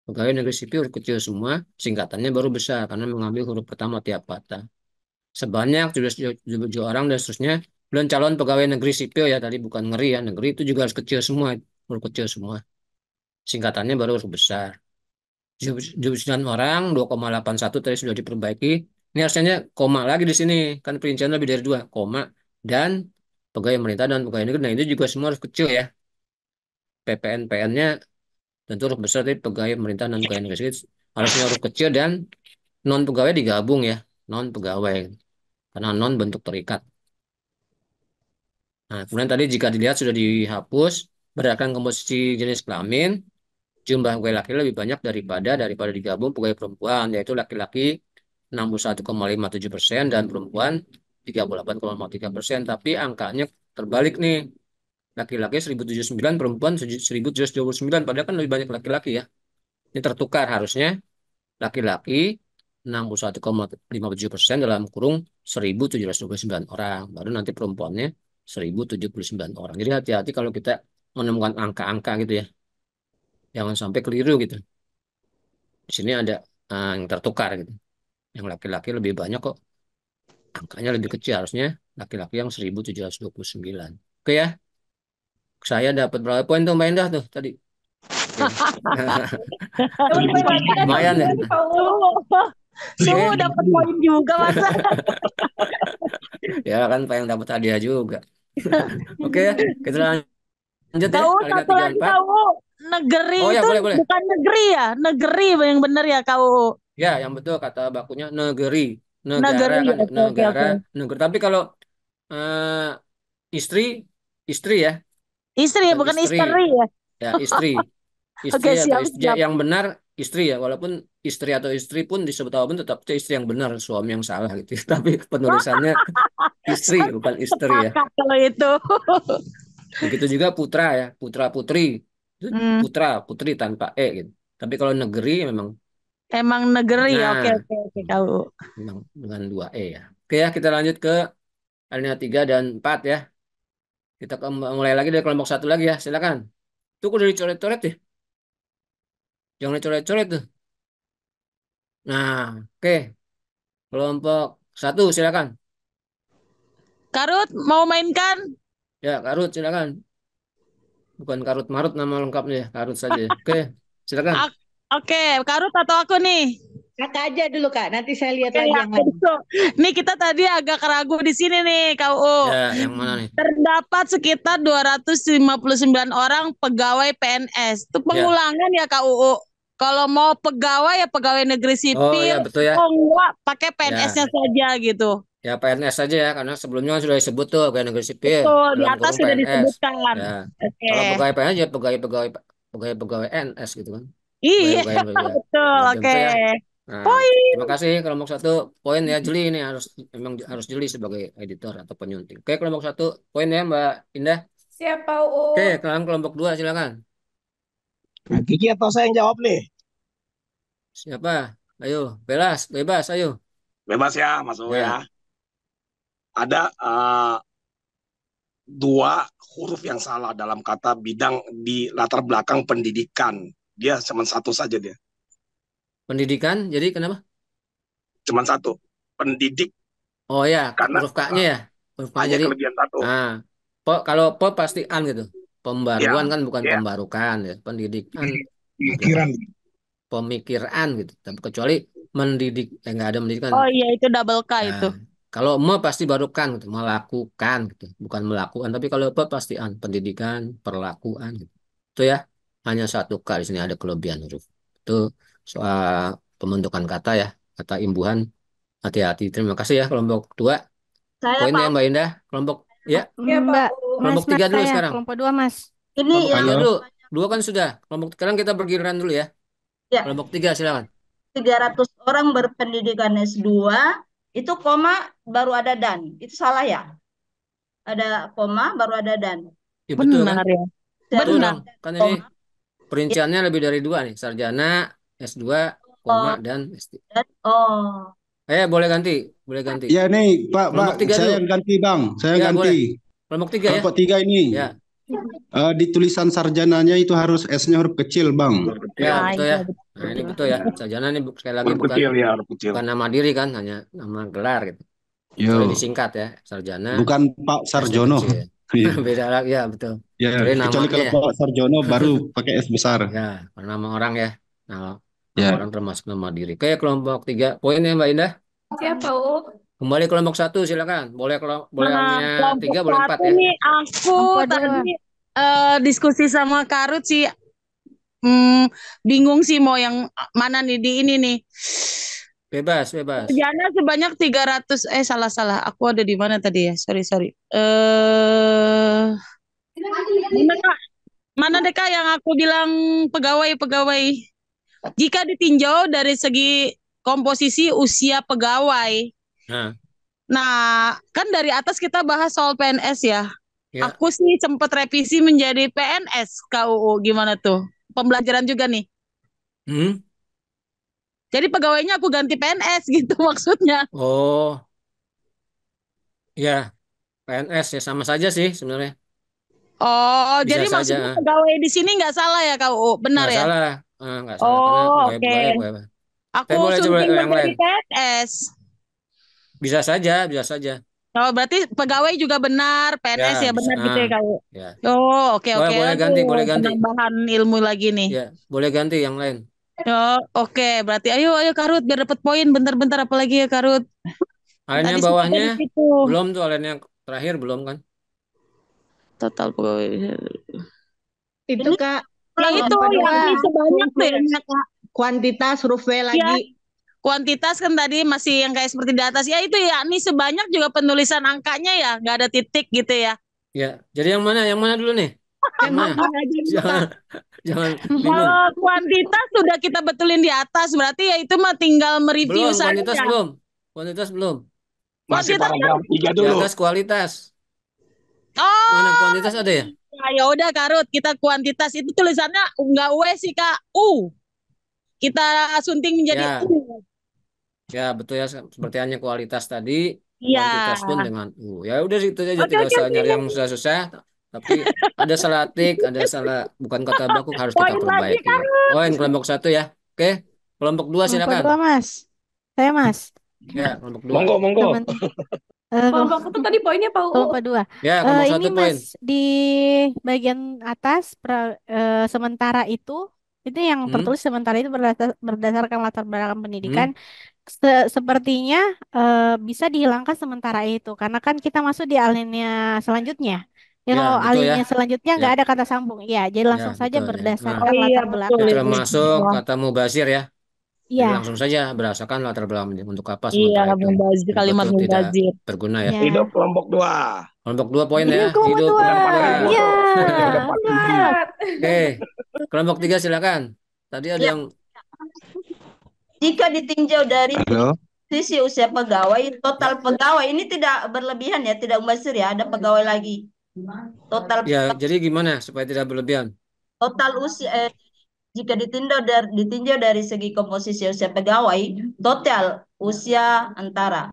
Pegawai negeri sipil huruf kecil semua, singkatannya baru besar karena mengambil huruf pertama tiap kata. Sebanyak 77 orang dan seterusnya. Belum calon pegawai negeri sipil ya tadi bukan ngeri ya. Negeri itu juga harus kecil semua, huruf kecil semua. Singkatannya baru huruf besar. 79 orang, 2,81 tadi sudah diperbaiki. Ini harusnya koma lagi di sini. Kan perincian lebih dari dua. Koma dan pegawai pemerintah dan pegawai negeri. Nah, itu juga semua harus kecil ya. PPN, PN-nya tentu huruf besar, tapi pegawai pemerintah dan pegawai negeri harusnya huruf kecil dan non pegawai digabung ya. non pegawai karena non bentuk terikat. Nah, kemudian tadi jika dilihat sudah dihapus berdasarkan komposisi jenis kelamin, jumlah pegawai laki lebih banyak daripada digabung pegawai perempuan, yaitu laki-laki 61,57% dan perempuan 38,3%. Tapi angkanya terbalik nih. Laki-laki 1079, perempuan 1729. Padahal kan lebih banyak laki-laki ya. Ini tertukar harusnya. Laki-laki 61,57% dalam kurung 1729 orang. Baru nanti perempuannya 1079 orang. Jadi hati-hati kalau kita menemukan angka-angka gitu ya. Jangan sampai keliru gitu. Di sini ada yang tertukar gitu. Yang laki-laki lebih banyak kok. Angkanya lebih kecil harusnya laki-laki yang 1729. Oke ya. Saya dapat berapa poin tuh Mbak Indah tuh tadi? Ya. Dapat poin lagi kan Lumayan ya. Pak UU. Suhu dapat poin juga masa. Ya kan Pak yang dapat hadiah juga. Oke ya, kita lanjut ya. Kau Kalimat satu lagi 34. kau negeri Oh ya, itu boleh. bukan negeri ya, negeri yang benar ya kau. Ya, yang betul kata bakunya negeri. Negara Negeri, kan oke, oke, negara, oke. negeri. Tapi kalau eh, istri, istri ya, Istri bukan bukan istri. istri ya. Ya, istri. Istri Oke, atau siap, istri siap. yang benar istri ya, walaupun istri atau istri pun disebut apapun tetap itu istri yang benar, suami yang salah gitu. Tapi penulisannya istri bukan istri ya. Sepakat kalau itu. Begitu juga putra ya, putra putri. Itu Hmm, putra, putri tanpa e gitu. Tapi kalau negeri memang emang negeri, oke, nah oke, oke kau. memang dengan dua e ya. Oke ya, kita lanjut ke alinea 3 dan 4 ya. Kita mulai lagi dari kelompok satu lagi ya, silakan. Itu udah dicoret-coret ya. Jangan dicoret-coret tuh. Nah, oke. Kelompok satu silakan. Karut mau mainkan? Ya, Karut silakan. Bukan Karut Marut nama lengkapnya ya, Karut saja ya. Oke, silakan. Oke, Karut atau aku nih? Kakak aja dulu Kak, nanti saya lihat Oke, lagi yang lain. nih kita tadi agak ragu di sini nih, KU. Ya, yang mana nih? Terdapat sekitar 259 orang pegawai PNS. Itu pengulangan ya KUU. Kalau mau pegawai ya pegawai negeri Oh ya sipil, betul ya. oh enggak pakai PNS-nya saja gitu. Ya PNS saja ya, karena sebelumnya sudah disebut tuh pegawai negeri sipil Betul, di dalam atas kurung sudah PNS. disebutkan. Ya. Oke. Kalau pegawai PNS ya pegawai NS gitu kan. Iya, Pegawai betul. Oke. ya. Nah, Poin. terima kasih kelompok satu poin ya, jeli ini memang harus jeli sebagai editor atau penyunting. Oke, kelompok satu poin ya Mbak Indah. Siap Pak UU. Oke, kelompok dua silakan. Kiki atau saya yang jawab nih? Siapa? Ayo, bebas, ayo. Bebas ya, Mas Uwe Ya. ya. Ada dua huruf yang salah dalam kata bidang di latar belakang pendidikan. Dia cuma satu saja dia. Pendidikan, jadi kenapa? Cuma satu. Pendidik. Oh ya, Karena huruf K-nya ya. Huruf K hanya jadi. kelebihan satu. Nah, kalau pasti an gitu. Pembaruan Ya, kan bukan ya. pembarukan ya. Pendidikan Pikiran. pemikiran gitu. Tapi kecuali mendidik, nggak ada mendidikan. Oh iya, itu double K itu. Kalau pasti barukan gitu, melakukan gitu, bukan melakukan. Tapi kalau pasti an, pendidikan, perlakuan gitu. Itu ya, hanya satu K di sini ada kelebihan huruf. Itu soal pembentukan kata ya, kata imbuhan. Hati-hati. Terima kasih ya kelompok 2. Saya Poin ya Pak, Mbak Indah. Kelompok ya, Ya Pak Mbak, UU. kelompok Mas 3 dulu saya, sekarang. kelompok 2 Mas. ini Kelompok yang 3 dulu. 2 kan sudah. Kelompok sekarang kita bergiliran dulu ya. ya Kelompok 3 silakan. 300 orang berpendidikan S2 itu koma baru ada dan. Itu salah ya? Ada koma baru ada dan. Ya, betul kan? Benar ya. Betul Benar. dong. Kan ini perinciannya lebih dari 2 nih. Sarjana, S2, koma, dan S3. Oh. Boleh ganti. Boleh ganti. Ya nih Pak, Kelompok 3 saya dulu. yang ganti Bang, saya Ya, yang boleh. ganti. Kelompok 3 ya. Kelompok 3 ini. Ya. Di tulisan sarjananya itu harus S-nya huruf kecil Bang. Ya, Nah, betul iya, ya. betul. Nah, ini betul ya. Sarjana ini sekali lagi Huruf kecil ya, huruf kecil. bukan nama diri kan, hanya nama gelar gitu. Yo. Boleh disingkat ya, sarjana. Bukan Pak S-nya Sarjono. kecil. Iya. Beda lagi ya, betul. Ya, Kecuali kecuali namanya kalau ya. Pak Sarjono baru pakai S besar. Ya, karena nama orang ya. Nah, nama Ya. orang termasuk nama diri. Oke, kelompok 3 poin ya Mbak Indah. Siap Pak UU. Kembali kelompok 1 silakan. Boleh Nah, alinea kelompok 3, boleh 4 satu ya. nih aku Kelompok tadi diskusi sama Karut sih bingung sih mau yang mana nih di ini nih. Bebas, bebas. Sarjana sebanyak 300. Salah. Aku ada di mana tadi ya? Sorry. Mana Kak? Mana deh Kak yang aku bilang pegawai-pegawai? Jika ditinjau dari segi komposisi usia pegawai. Nah, Nah, kan dari atas kita bahas soal PNS ya. ya. Aku sih sempat revisi menjadi PNS KUU. Gimana tuh? Pembelajaran juga nih. Hmm? Jadi pegawainya aku ganti PNS gitu maksudnya. Oh, ya. PNS ya sama saja sih sebenarnya. Oh, Bisa jadi saja. maksudnya pegawai di sini nggak salah ya KUU, benar Nggak ya? salah. Nggak salah karena Oh, pegawai, oke. pegawai, pegawai. Aku Tapi boleh coba sunting yang menjadi lain. PNS. Bisa saja, bisa saja. Oh, berarti pegawai juga benar, Ya, PNS ya bisa. benar gitu ya KUU. Ya. Oh, oke. Boleh ganti, boleh Aduh, ganti. penambahan ilmu lagi nih. Ya, boleh ganti yang lain. Oh, oke. Berarti ayo Karut biar dapat poin. Bentar apalagi ya Karut. Alinea Tadi sih bawahnya dari situ. belum tuh, alinea terakhir belum kan? Total pegawai. Itu Ini Kak, yang itu kelompok yang dua. sebanyak tuh ya. Surveinya, Kak. Kuantitas survei Ya, lagi. kuantitas kan tadi masih yang kayak seperti di atas. Ya itu ya, ini sebanyak juga penulisan angkanya ya, nggak ada titik gitu ya. Ya, jadi yang mana? Yang mana dulu nih? Yang mana? Yang mana aja dulu, Jangan, Kak? jangan bingung. Kalau kuantitas sudah kita betulin di atas, berarti ya itu mah tinggal mereview Belum, kuantitas saja. belum. Kuantitas belum. Masih Kuantitas paragraf 3 Di dulu. atas kualitas. Mana Oh, kuantitas ada ya? ya udah Karut, kita kuantitas itu tulisannya nggak U sih Kak, U. Kita sunting menjadi Ya, U. ya betul ya. Seperti hanya kualitas tadi, Iya. kuantitas pun dengan Ya udah itu aja, Oke, tidak oke, usah nyari sini. yang susah-susah. Tapi ada salah tik, ada salah bukan kata baku harus kita Poin lagi perbaiki. Karut. Poin kelompok 1 ya. Oke, kelompok 2 Kelompok silakan. 2, Mas. Saya, Mas. Ya, kelompok 2. Monggo. Teman. Kelompok satu tadi poinnya Pak UU. Kelompok 2. Ya, kelompok Ini 1 poin. Mas di bagian atas sementara itu yang tertulis sementara itu berdasarkan latar belakang pendidikan. Sepertinya bisa dihilangkan sementara itu karena kan kita masuk di alinea selanjutnya. Ya, Ya, kalau betul ya. alinea selanjutnya nggak Ya, ada kata sambung. Ya, jadi ya langsung saja betul ya. berdasarkan Oh iya latar betul Itu belakang. itu. termasuk kata mubazir ya. Jadi Iya, langsung saja berdasarkan latar belakang untuk apa Iya, sementara itu. mubazir, Jadi kalimat betul tidak mubazir. berguna ya. ya. Hidup kelompok 2. Kelompok 2 poin ya. Hidup kelompok Hidup 2. kelompok 2. Ya, Poinnya udah 47. benar. Oke, kelompok 3 silakan. Tadi ada Ya. yang Jika ditinjau dari Halo. sisi usia pegawai, total pegawai ini tidak berlebihan ya, tidak mubazir ya, ada pegawai lagi. ya, jadi gimana supaya tidak berlebihan? Total usia jika ditinjau dari segi komposisi usia pegawai, total usia antara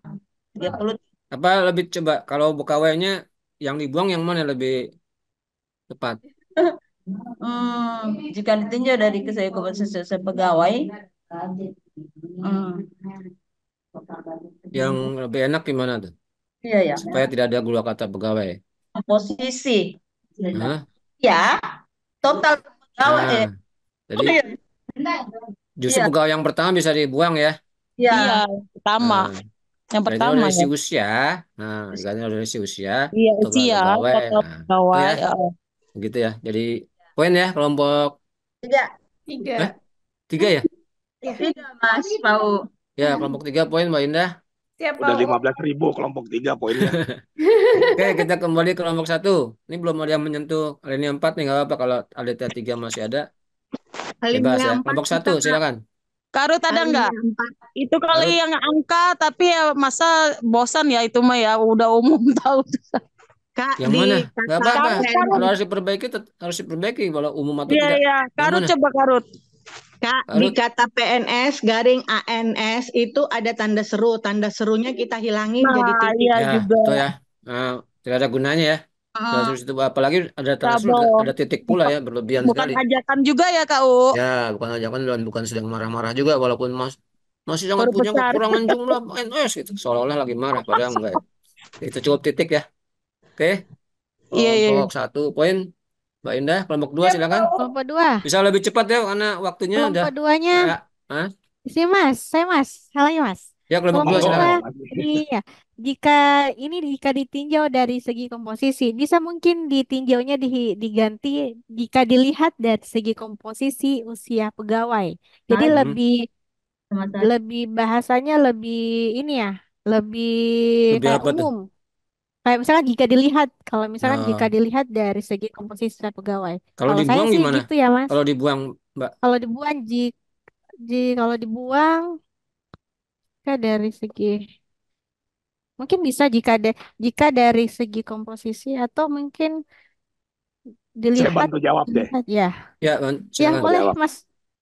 30. Apa lebih coba kalau pegawainya yang dibuang yang mana lebih tepat? Jika ditinjau dari segi komposisi usia pegawai, Yang lebih enak gimana tuh? iya ya, Supaya tidak ada dua kata pegawai. komposisi, Hah? ya, total pegawai, Nah, jadi justru iya, pegawai yang pertama bisa dibuang ya. iya, Iya, pertama. Nah, Yang jadi pertama dari si ya. usia, diganti dari si usia, Iya, total usia, pegawai, total itu pegawai. ya, begitu ya. Jadi poin ya kelompok tiga, 3 ya. tiga Mas Pau. Ya, kelompok 3 poin Mbak Indah. Siap Udah Pak UU. 15.000 kelompok 3 poinnya. Oke, kita kembali ke kelompok 1. Ini belum ada yang menyentuh alinea 4 nih, nggak apa-apa kalau alinea 3 masih ada. Bebas ya. Alinea 4 Kelompok kita, 1, Kak. silakan. Karut ada nggak? Alinea 4. Itu kali Karut. yang angka, tapi ya masa bosan ya itu mah ya udah umum tahu. Kak, Yang di mana? Nggak kata apa-apa. PNS, Kalau harus diperbaiki, harus diperbaiki. Kalau umum atau Iya, tidak. iya. Yang Karut mana? coba Karut. Kak, di Karut. kata PNS garing ANS itu ada tanda seru. Tanda serunya kita hilangin jadi Nah, titik. iya Ya, juga. betul ya. Nah, tidak ada gunanya ya. Terus itu apalagi ada transfer, Tabung. ada titik pula ya, berlebihan Bukan sekali. ajakan juga ya KU. Ya, bukan ajakan dan bukan sedang marah-marah juga, walaupun masih sangat Huruf punya besar. kekurangan jumlah PNS gitu. Seolah-olah lagi marah, padahal enggak ya. Itu cukup titik ya. Oke, Iya, iya. kelompok 1 poin. Mbak Indah, kelompok 2 silakan. Kelompok 2. Bisa lebih cepat ya, karena waktunya udah. Kelompok 2-nya Ya, Hah? sih Mas, saya Mas, salahnya Mas. Ya, kelompok 2 Kelompok Monggo. silakan. 2, iya. Jika ditinjau dari segi komposisi, bisa mungkin ditinjaunya diganti jika dilihat dari segi komposisi usia pegawai. Jadi Hmm. lebih sama saya. lebih bahasanya lebih ini ya, lebih Lebih kayak apa tuh? umum. Kayak misalkan jika dilihat, kalau misalkan jika Nah, dilihat dari segi komposisi pegawai. kalau Kalau saya dibuang sih gimana? gitu ya, Mas. Kalau dibuang, Mbak? Kalau dibuang, kalau dibuang, kayak dari segi mungkin bisa jika dari segi komposisi atau mungkin Saya dilihat bantu jawab deh. dilihat ya. Ya, Ya, silakan. boleh, Jawab. Mas.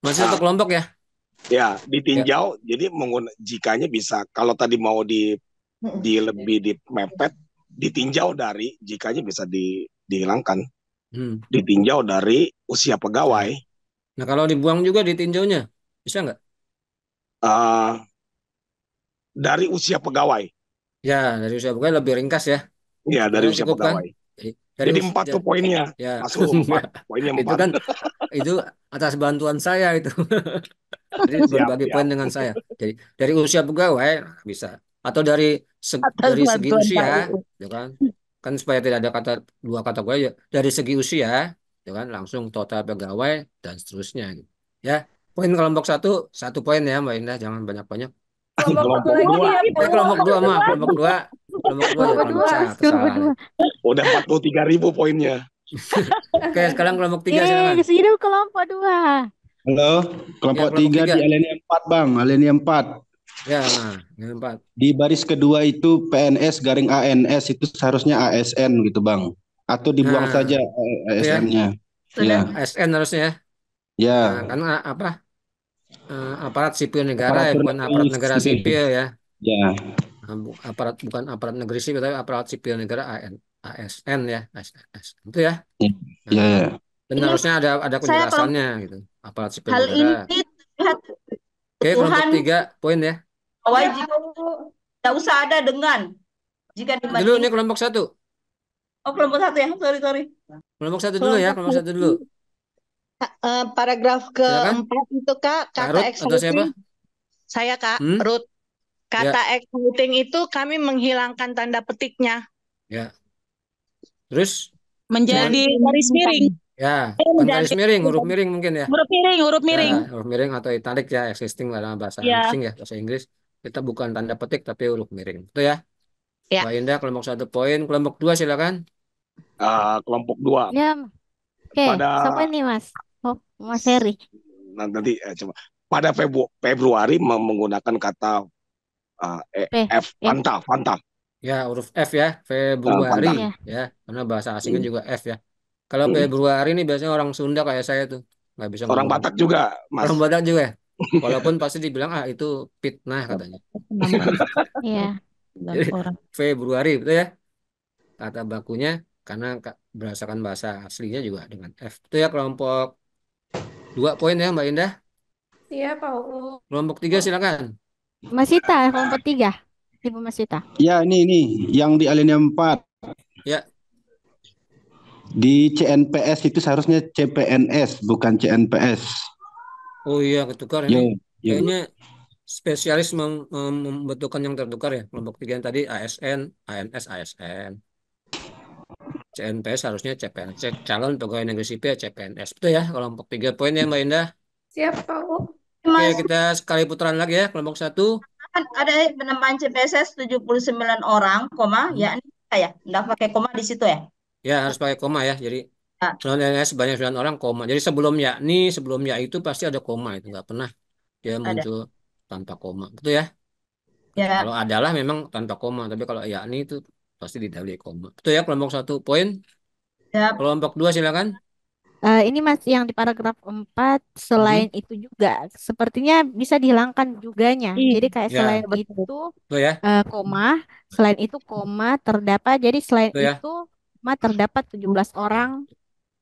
Masih satu Ah, kelompok ya? ya, Ya. ditinjau. Jadi jikanya bisa kalau tadi mau lebih dimepet, ditinjau dari jikanya bisa dihilangkan. Hmm. Ditinjau dari usia Ya. pegawai. Nah, kalau dibuang juga ditinjaunya, bisa nggak? eh, dari usia pegawai. Ya, dari usia pegawai lebih ringkas ya. Ya, dari Sebenarnya usia cukup kan? pegawai. Dari Jadi 4 tuh poinnya. ya, Masuk 4. Poinnya itu 4. kan itu atas bantuan saya itu. Jadi Siap, berbagi poin siap. dengan saya. Jadi dari usia pegawai bisa atau Atas dari segi bantuan Pak usia, UU. ya kan? Kan supaya tidak ada dua kata gue ya. Dari segi usia, ya kan? Langsung total pegawai dan seterusnya. Gitu. Ya, poin kelompok satu poin ya Mbak Indah, jangan banyak-banyak. Kelompok satu Kelompok lagi 2. ya, Itu Pak. Kelompok dua mah, kelompok dua ya Kelompok kelompok dua, satu kelompok salah. dua. Udah 43.000 poinnya. Oke, sekarang kelompok tiga silakan. Di sini kelompok dua. Halo, Ya, kelompok kelompok 3 tiga. di alinea 4, Bang. Alinea 4. Ya, nah, yang empat. Di baris kedua itu PNS garing ANS itu seharusnya ASN gitu, Bang. Atau dibuang Nah, saja itu ya, ASN-nya. Sudah. Ya, ASN harusnya ya. ya. Karena apa? Aparat sipil negara ya, Aparatur bukan aparat negara negara sipil. sipil ya. Ya, Bukan aparat negeri sipil, tapi aparat sipil negara ASN ya, ASN. Itu ya. ya, Nah, ya. dan Ini harusnya ada saya kalau penjelasannya gitu. Aparat sipil hal negara. ini terlihat Oke, kelompok kebutuhan 3 poin ya. wajib tidak usah ada dengan jika Dulu ini dibanding. kelompok satu. Oh, kelompok satu ya, sorry. Kelompok satu dulu ya, Kelompok kelompok satu dulu. paragraf Silakan. keempat itu Kak, Kak kata Ruth atau siapa? exciting. Saya Kak, Hmm? Ruth. Ya, Kata exciting itu kami menghilangkan tanda petiknya. ya. Terus Menjadi garis miring. ya, bukan garis Menjadi miring, huruf miring mungkin ya. huruf miring. Ya, huruf miring atau italic ya, existing dalam bahasa Ya, asing ya, bahasa Inggris. Kita bukan tanda petik tapi huruf miring. Itu ya. Ya. Mbak Indah, kelompok 1 poin. Kelompok 2 silakan. Kelompok 2 Ya, oke. pada Siapa nih, Mas? Oh, Mas Heri. nanti coba pada Februari menggunakan kata P. F, Fanta. Ya, huruf F ya, Fanta. Februari Ya. ya. Karena bahasa asingnya juga F ya. Kalau Februari ini biasanya orang Sunda kayak saya tuh, nggak bisa Orang ngomong. Batak juga, Mas. Orang Batak juga ya. Walaupun pasti dibilang itu fitnah katanya. Iya. Jadi, Februari betul ya. Kata bakunya karena berdasarkan bahasa aslinya juga dengan F. Itu ya kelompok 2 poin ya Mbak Indah. Iya, Pak UU. Kelompok 3 silakan. Mas Sita, kelompok 3. Ibu Mas Sita. Ya, ini yang di alinea 4. Ya. Di CNPS itu seharusnya CPNS, bukan CNPS. Oh iya, ketukar Ya, ini. ya. Kayaknya spesialis membutuhkan yang tertukar ya. Kelompok 3 yang tadi ASN, ANS, ASN. CNPS harusnya CPNS, calon pegawai negeri sipil CPNS. Betul ya, kelompok 3 poin ya Mbak Indah. Siap, Pak UU. Oke, Mas, kita sekali putaran lagi ya, kelompok 1. kan ada penambahan CPSS 79 orang, ya ini ya, enggak pakai koma di situ ya. Ya, harus pakai koma ya. Jadi, Nah, sebanyak 9 orang koma. Jadi sebelum ya itu pasti ada koma. Itu nggak pernah dia ada. muncul tanpa koma. Betul ya? Ya, Kalau adalah memang tanpa koma. Tapi kalau yakni itu pasti didahului koma. Betul ya, kelompok 1 poin. ya, Kelompok 2 silakan. Ini Mas yang di paragraf 4 selain itu juga sepertinya bisa dihilangkan juganya. Jadi kayak Ya, selain betul. itu betul ya. koma, selain itu koma terdapat. Jadi selain Betul ya. itu koma terdapat 17 orang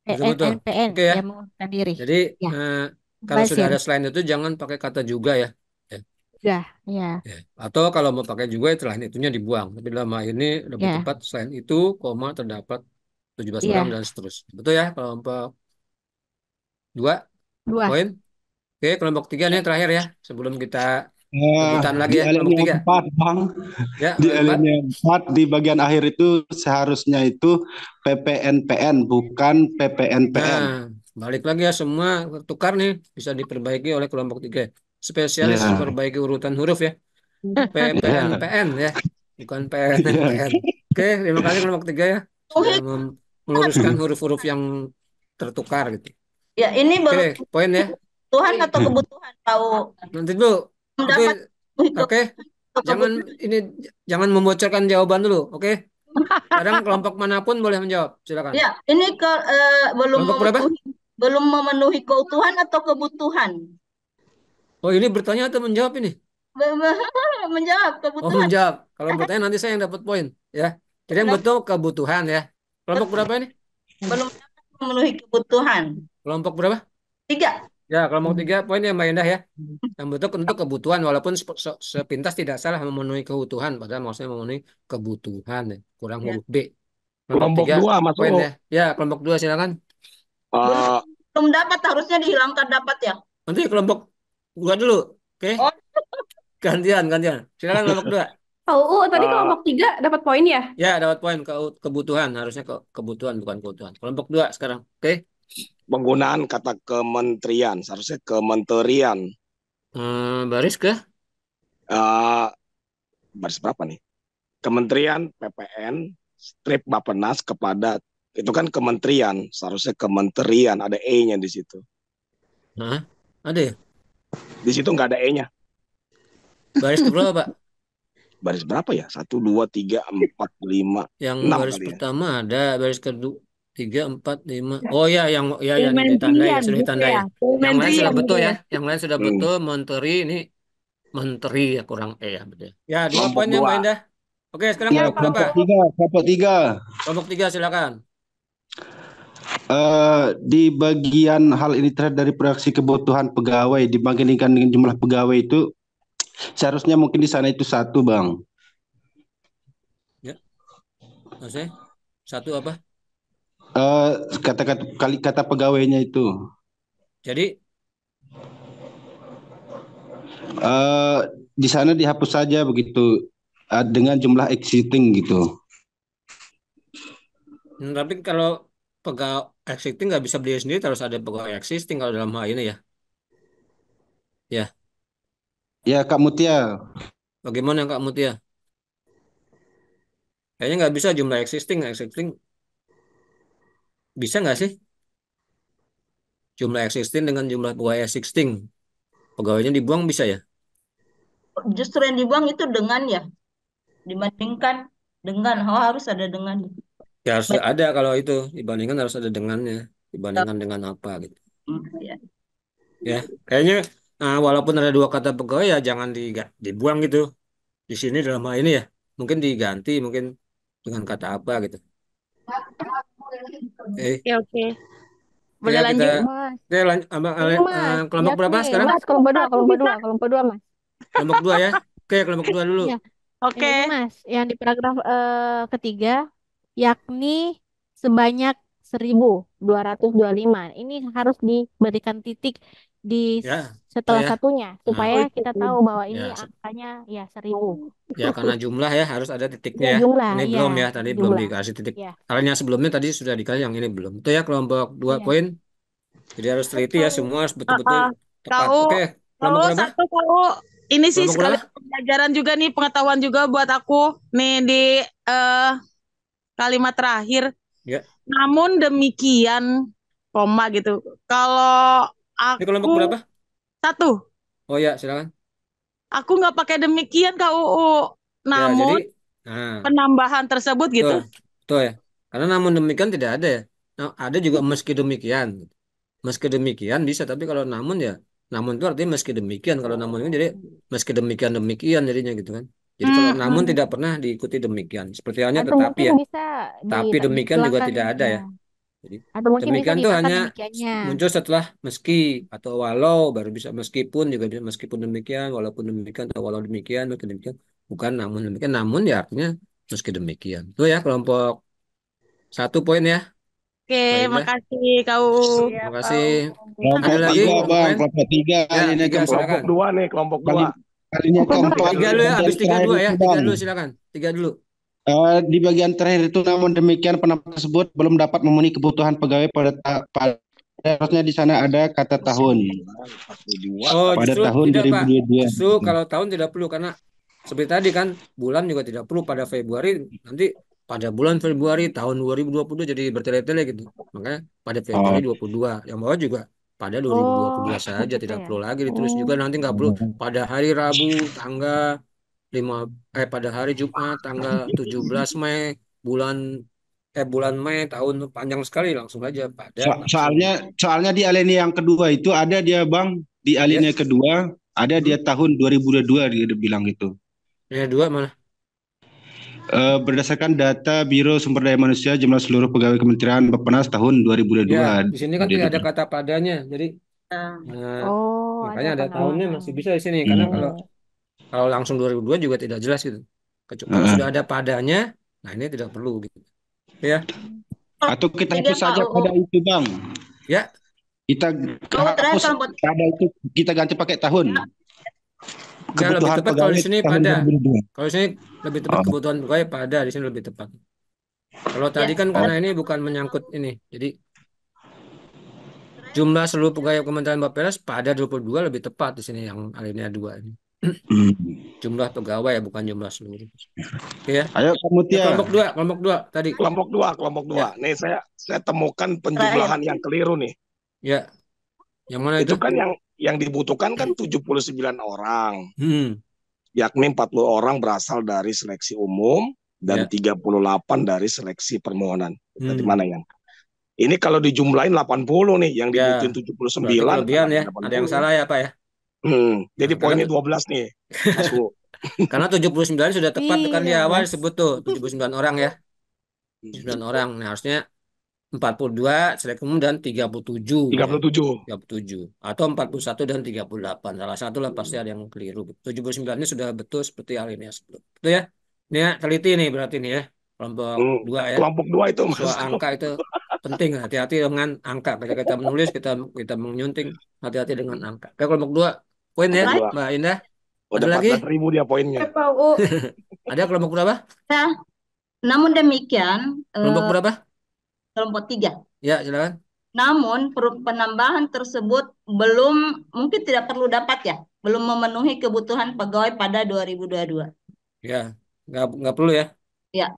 Betul. PNPN Oke ya. yang mengundurkan diri. Jadi, Ya, kalau sudah Basir. ada selain itu jangan pakai kata juga ya. Juga, ya. Ya. Atau kalau mau pakai juga selain itunya dibuang. Tapi dalam hal ini lebih Ya, tepat selain itu koma terdapat 17 orang iya. dan seterusnya. Betul ya, kelompok 2 Dua. poin. Oke, kelompok 3 nih terakhir ya. Sebelum kita Ah, rebutan lagi di ya, kelompok alinea 3. 4, Bang. Ya, Di kelompok 4. alinea 4 di bagian akhir itu seharusnya itu PPNPN, bukan PPNPN. Nah, balik lagi ya semua tukar nih. Bisa diperbaiki oleh kelompok 3. spesialis Ya, perbaiki urutan huruf ya. ya, PPNPN ya, bukan PNNPN. ya. Oke, terima kasih kelompok 3 ya sudah meluruskan huruf-huruf yang tertukar gitu. Ya, ini Oke, poin ya. Tuhan atau kebutuhan tahu Nanti dulu. Oke, mendapat oke. Jangan ini jangan membocorkan jawaban dulu. Oke. Sekarang kelompok manapun boleh menjawab. Silakan. Ya, ini Kelompok berapa? belum memenuhi keutuhan atau kebutuhan. Oh, ini bertanya atau menjawab ini? Menjawab Oh, kebutuhan. menjawab. Kalau bertanya nanti saya yang dapat poin ya. Jadi yang betul kebutuhan ya. Kelompok berapa ini? Belum memenuhi kebutuhan. Kelompok berapa? 3. Ya, kelompok 3 poinnya Mbak Indah ya. Yang betul untuk kebutuhan walaupun sepintas tidak salah memenuhi keutuhan padahal maksudnya memenuhi kebutuhan ya. Kurang Ya. huruf B. Kelompok 3 2 masuk. poin ya. Ya, kelompok 2 silakan. Belum dapat, harusnya dihilangkan dapat ya. Nanti kelompok 2 dulu. Oke. Oh. Gantian. Silakan kelompok 2. Tadi kelompok 3 dapat poin ya? Ya, dapat poin kebutuhan, harusnya kebutuhan bukan keutuhan. Kelompok 2 sekarang. Oke. Penggunaan kata kementerian, seharusnya kementerian. Baris ke? Baris berapa nih? Kementerian PPN strip Bappenas kepada, itu kan kementerian, seharusnya kementerian, ada E-nya di situ. Nah, ada ya? Di situ nggak ada E-nya. Baris ke berapa, Pak? Baris berapa ya? 1, 2, 3, 4, 5, Yang 6 baris kali ya. pertama ada, baris kedua 3, 4, 5. Oh ya, yang ini ditandai ya, sudah ditandai ya. Yang lain sudah betul ya. Yang lain sudah betul. Menteri ini menteri ya, kurang E ya, betul. Ya, 2 Kelompok poinnya Mbak 2. Indah. Oke, sekarang Ya, kelompok berapa? Kelompok 3. Kelompok 3 silakan. Di bagian hal ini terkait dari proyeksi kebutuhan pegawai dibandingkan dengan jumlah pegawai itu seharusnya mungkin di sana itu 1, Bang. Ya. Maksudnya 1 apa? Kata pegawainya itu. Jadi di sana dihapus saja begitu dengan jumlah existing gitu. Tapi kalau pegawai existing nggak bisa berdiri sendiri, harus ada pegawai existing kalau dalam hal ini ya. Ya. Ya, Kak Mutia. Bagaimana Kak Mutia? Kayaknya nggak bisa jumlah existing bisa nggak sih? Jumlah existing dengan jumlah pegawai existing. Pegawainya dibuang bisa ya? Justru yang dibuang itu dengan ya. Dibandingkan dengan, harus ada dengan. Ya harus ada kalau itu dibandingkan harus ada dengannya. Dibandingkan dengan apa gitu. Ya. Ya, kayaknya walaupun ada 2 kata pegawai ya jangan dibuang gitu. Di sini dalam hal ini ya mungkin diganti mungkin dengan kata apa gitu. Oke. Boleh Ya, lanjut. Oke, kelompok berapa sekarang? Mas, kelompok 2, kelompok 2, Mas. Kelompok 2 ya. Oke, kelompok 2 dulu. Ya. Oke. Ini Mas, yang di paragraf ketiga, yakni sebanyak 1.225. Ini harus diberikan titik di Ya, setelah ya. satunya supaya kita tahu bahwa ini Ya, angkanya ya 1.000. ya karena jumlah ya harus ada titiknya Ya, ya. jumlah, Ini ya, belum ya, tadi belum jumlah. dikasih titik. Ya. Kalau yang sebelumnya tadi sudah dikasih, yang ini belum. Itu ya kelompok 2 Iya. poin. Jadi harus teliti ya, semua harus betul-betul tepat. Kau, Oke, kelompok berapa? Ini sih Kelompok sekali berapa? pelajaran juga nih, pengetahuan juga buat aku nih di kalimat terakhir. Ya. Namun demikian, koma gitu. Kalau Ini kelompok berapa? 1. Oh ya, silakan. Aku nggak pakai demikian Kak UU. Ya, Namun jadi penambahan tersebut gitu. Betul ya. Karena namun demikian tidak ada ya. Nah, ada juga meski demikian. Meski demikian bisa, tapi kalau namun ya, namun itu artinya meski demikian. Kalau namun ini jadi meski demikian jadinya gitu kan. Jadi kalau namun tidak pernah diikuti demikian. Seperti halnya Atau tetapi ya. mungkin bisa Tapi demikian juga dihilangkan, tidak ada ya. Jadi Atau mungkin bisa demikian tuh dihilangkan hanya demikiannya. muncul setelah meski atau walau, baru bisa meskipun juga meskipun demikian, walaupun demikian atau walau demikian, meski demikian. Bukan namun demikian, namun ya artinya meski demikian. Itu ya kelompok 1 poin ya. Oke, Mbak Indah. makasih kau. Terima kasih. Kelompok Ada lagi 3, kelompok Bang. lain? Kelompok 3 Ya, ini 3 silakan. Kelompok 2 nih, kelompok 2. Kalinya keempat. 3 dulu ya, habis 3 Terakhir 2 ya. itu, 3 Bang. dulu silakan. 3 dulu. Di bagian terakhir itu namun demikian pendapat tersebut belum dapat memenuhi kebutuhan pegawai Harusnya di sana ada kata tahun. 42. Oh, Pada justru tahun tidak, Pak. 2022. Justru kalau tahun tidak perlu karena seperti tadi kan bulan juga tidak perlu pada Februari, nanti pada bulan Februari tahun 2020 jadi bertele-tele gitu. Makanya pada Februari Oh. 22. Yang bawah juga pada Oh, 2022 saja, gitu tidak ya. perlu lagi ditulis juga, nanti nggak perlu pada hari Rabu tanggal 5 pada hari Jumat tanggal 17 Mei bulan bulan Mei tahun panjang sekali, langsung aja pada langsung. Soalnya di alinea yang kedua itu ada dia Bang, di alinea kedua ada dia tahun 2022 dia bilang gitu. Ya, dua mana? Berdasarkan data Biro Sumber Daya Manusia jumlah seluruh pegawai Kementerian Bappenas tahun 2022. Ya, di sini kan tidak ada kata padanya, jadi Oh, makanya ada ada tahunnya penambahan. masih bisa di sini. Karena kalau langsung 2002 juga tidak jelas gitu. Kalau sudah ada padanya, nah ini tidak perlu gitu. Ya. Atau kita hapus saja pada itu Bang. Ya. Kita hapus pada itu, kita ganti pakai tahun. Ya, lebih tepat kalau di sini pada. 2022. Kalau di sini lebih tepat kebutuhan pegawai pada, di sini lebih tepat. Kalau tadi kan karena ini bukan menyangkut ini, jadi jumlah seluruh pegawai Kementerian Bappenas pada 22 lebih tepat di sini yang alinea 2 ini. Jumlah pegawai ya, bukan jumlah seluruh. Oke ya. Ayo kamu Tia. Kelompok dua tadi. Kelompok dua. Ya. Nih saya temukan penjumlahan yang keliru nih. Ya. Yang mana itu? Itu kan yang dibutuhkan kan 79 orang. Yakni 40 orang berasal dari seleksi umum dan 38 dari seleksi permohonan. Dari mana yang? Ini kalau dijumlahin 80 nih, yang dibutuhin 79. Kelebihan ya. Ada yang salah ya, Pak ya? Jadi poinnya 12 nih. Karena 79 sudah tepat kan di awal disebut tuh 79 orang ya. 9 orang. Nah, harusnya 42 seleksi umum dan 37. 37. Atau 41 dan 38. Salah satu lah pasti ada yang keliru. 79 ini sudah betul seperti alinea sebelum. Betul ya? Ini ya, teliti nih berarti nih ya. Kelompok 2 ya. Kelompok 2 itu soal angka itu penting. Hati-hati dengan angka. Ketika kita menulis, kita menyunting, hati-hati dengan angka. Oke, kelompok 2 poin ya, Mbak Indah. Ada lagi? 14.000 dia poinnya. Ada kelompok berapa? Nah, namun demikian. Kelompok berapa? Kelompok 3. Ya, silakan. Namun penambahan tersebut mungkin tidak perlu dapat ya, belum memenuhi kebutuhan pegawai pada 2022. Ya, nggak perlu ya. Ya.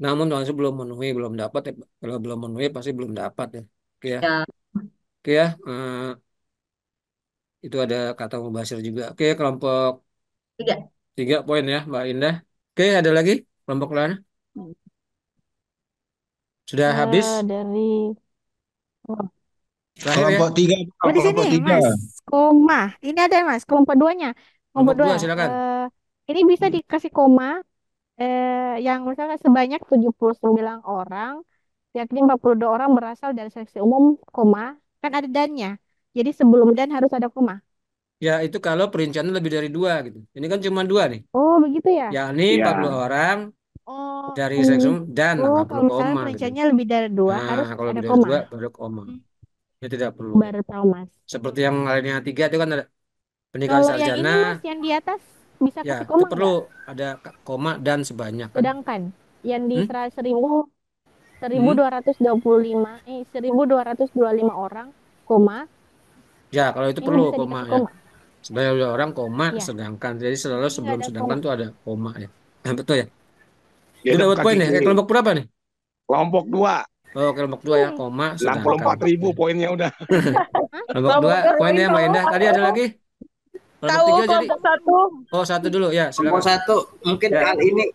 Namun langsung belum memenuhi, belum dapat ya. Kalau belum memenuhi pasti belum dapat ya. Oke ya. Oke ya. Itu ada kata mubasir juga. Oke, kelompok 3 poin ya, Mbak Indah. Oke, ada lagi kelompok lain? Sudah habis? Dari kelompok 3. Oh, di sini Mas, koma. Ini ada Mas, kelompok 2-nya. Kelompok 2 silakan. Ini bisa dikasih koma yang misalnya sebanyak 79 orang, yakni 42 orang berasal dari seleksi umum, koma, kan ada dannya. Jadi sebelum dan harus ada koma. Ya, itu kalau perinciannya lebih dari 2 gitu. Ini kan cuma 2 nih. Oh, begitu ya? Ya, ini 40 orang dari seleksi umum dan nggak perlu kalau misalnya koma. Perinciannya lebih dari 2 harus kalau ada lebih koma. dari 2 baru koma. Ya tidak perlu. Baru tahu Mas. Seperti yang lainnya 3 itu kan ada pendidikan sarjana. Kalau yang ini Mas, yang di atas bisa ya, kasih koma itu perlu ada koma dan sebanyak. Sedangkan yang di 1225 1225 orang koma. Ya, kalau itu perlu koma ya. Sebanyak orang koma sedangkan. Jadi selalu sebelum sedangkan tuh ada koma ya. Betul ya? Itu dapat poin ya. Kelompok berapa nih? Kelompok 2. Oh, kelompok 2 ya, koma sedangkan. 64.000 poinnya udah. Kelompok 2 poinnya Mbak Indah. Tadi ada lagi? Kelompok 3 jadi. Oh, 1 dulu ya, silakan. Kelompok 1 mungkin hal ini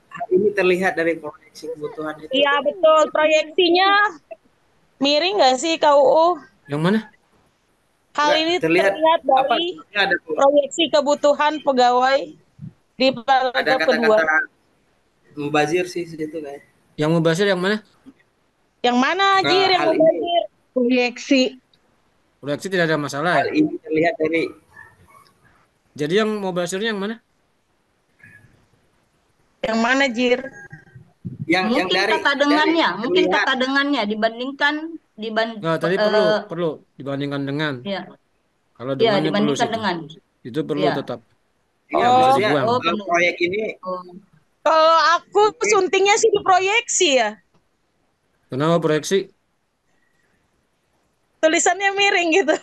terlihat dari proyeksi kebutuhan itu. Iya, betul. Proyeksinya miring nggak sih KUU? Yang mana? Hal ini terlihat dari proyeksi kebutuhan pegawai di paragraf kedua. Ada kata-kata mubazir sih situ kayak. Yang mubazir yang mana? Yang mana, Jir? Yang mubazir? Proyeksi tidak ada masalah. Hal ini terlihat dari. Jadi yang mubazirnya yang mana? Yang mana, Jir? Mungkin dari, kata dengannya, mungkin kata dengannya dibandingkan tadi perlu dibandingkan dengan. Ya. Kalau dengannya dibandingkan perlu dengan. Itu perlu tetap. Kalau proyek ini. Kalau aku suntingnya sih di proyeksi ya. Kenapa proyeksi? tulisannya miring gitu.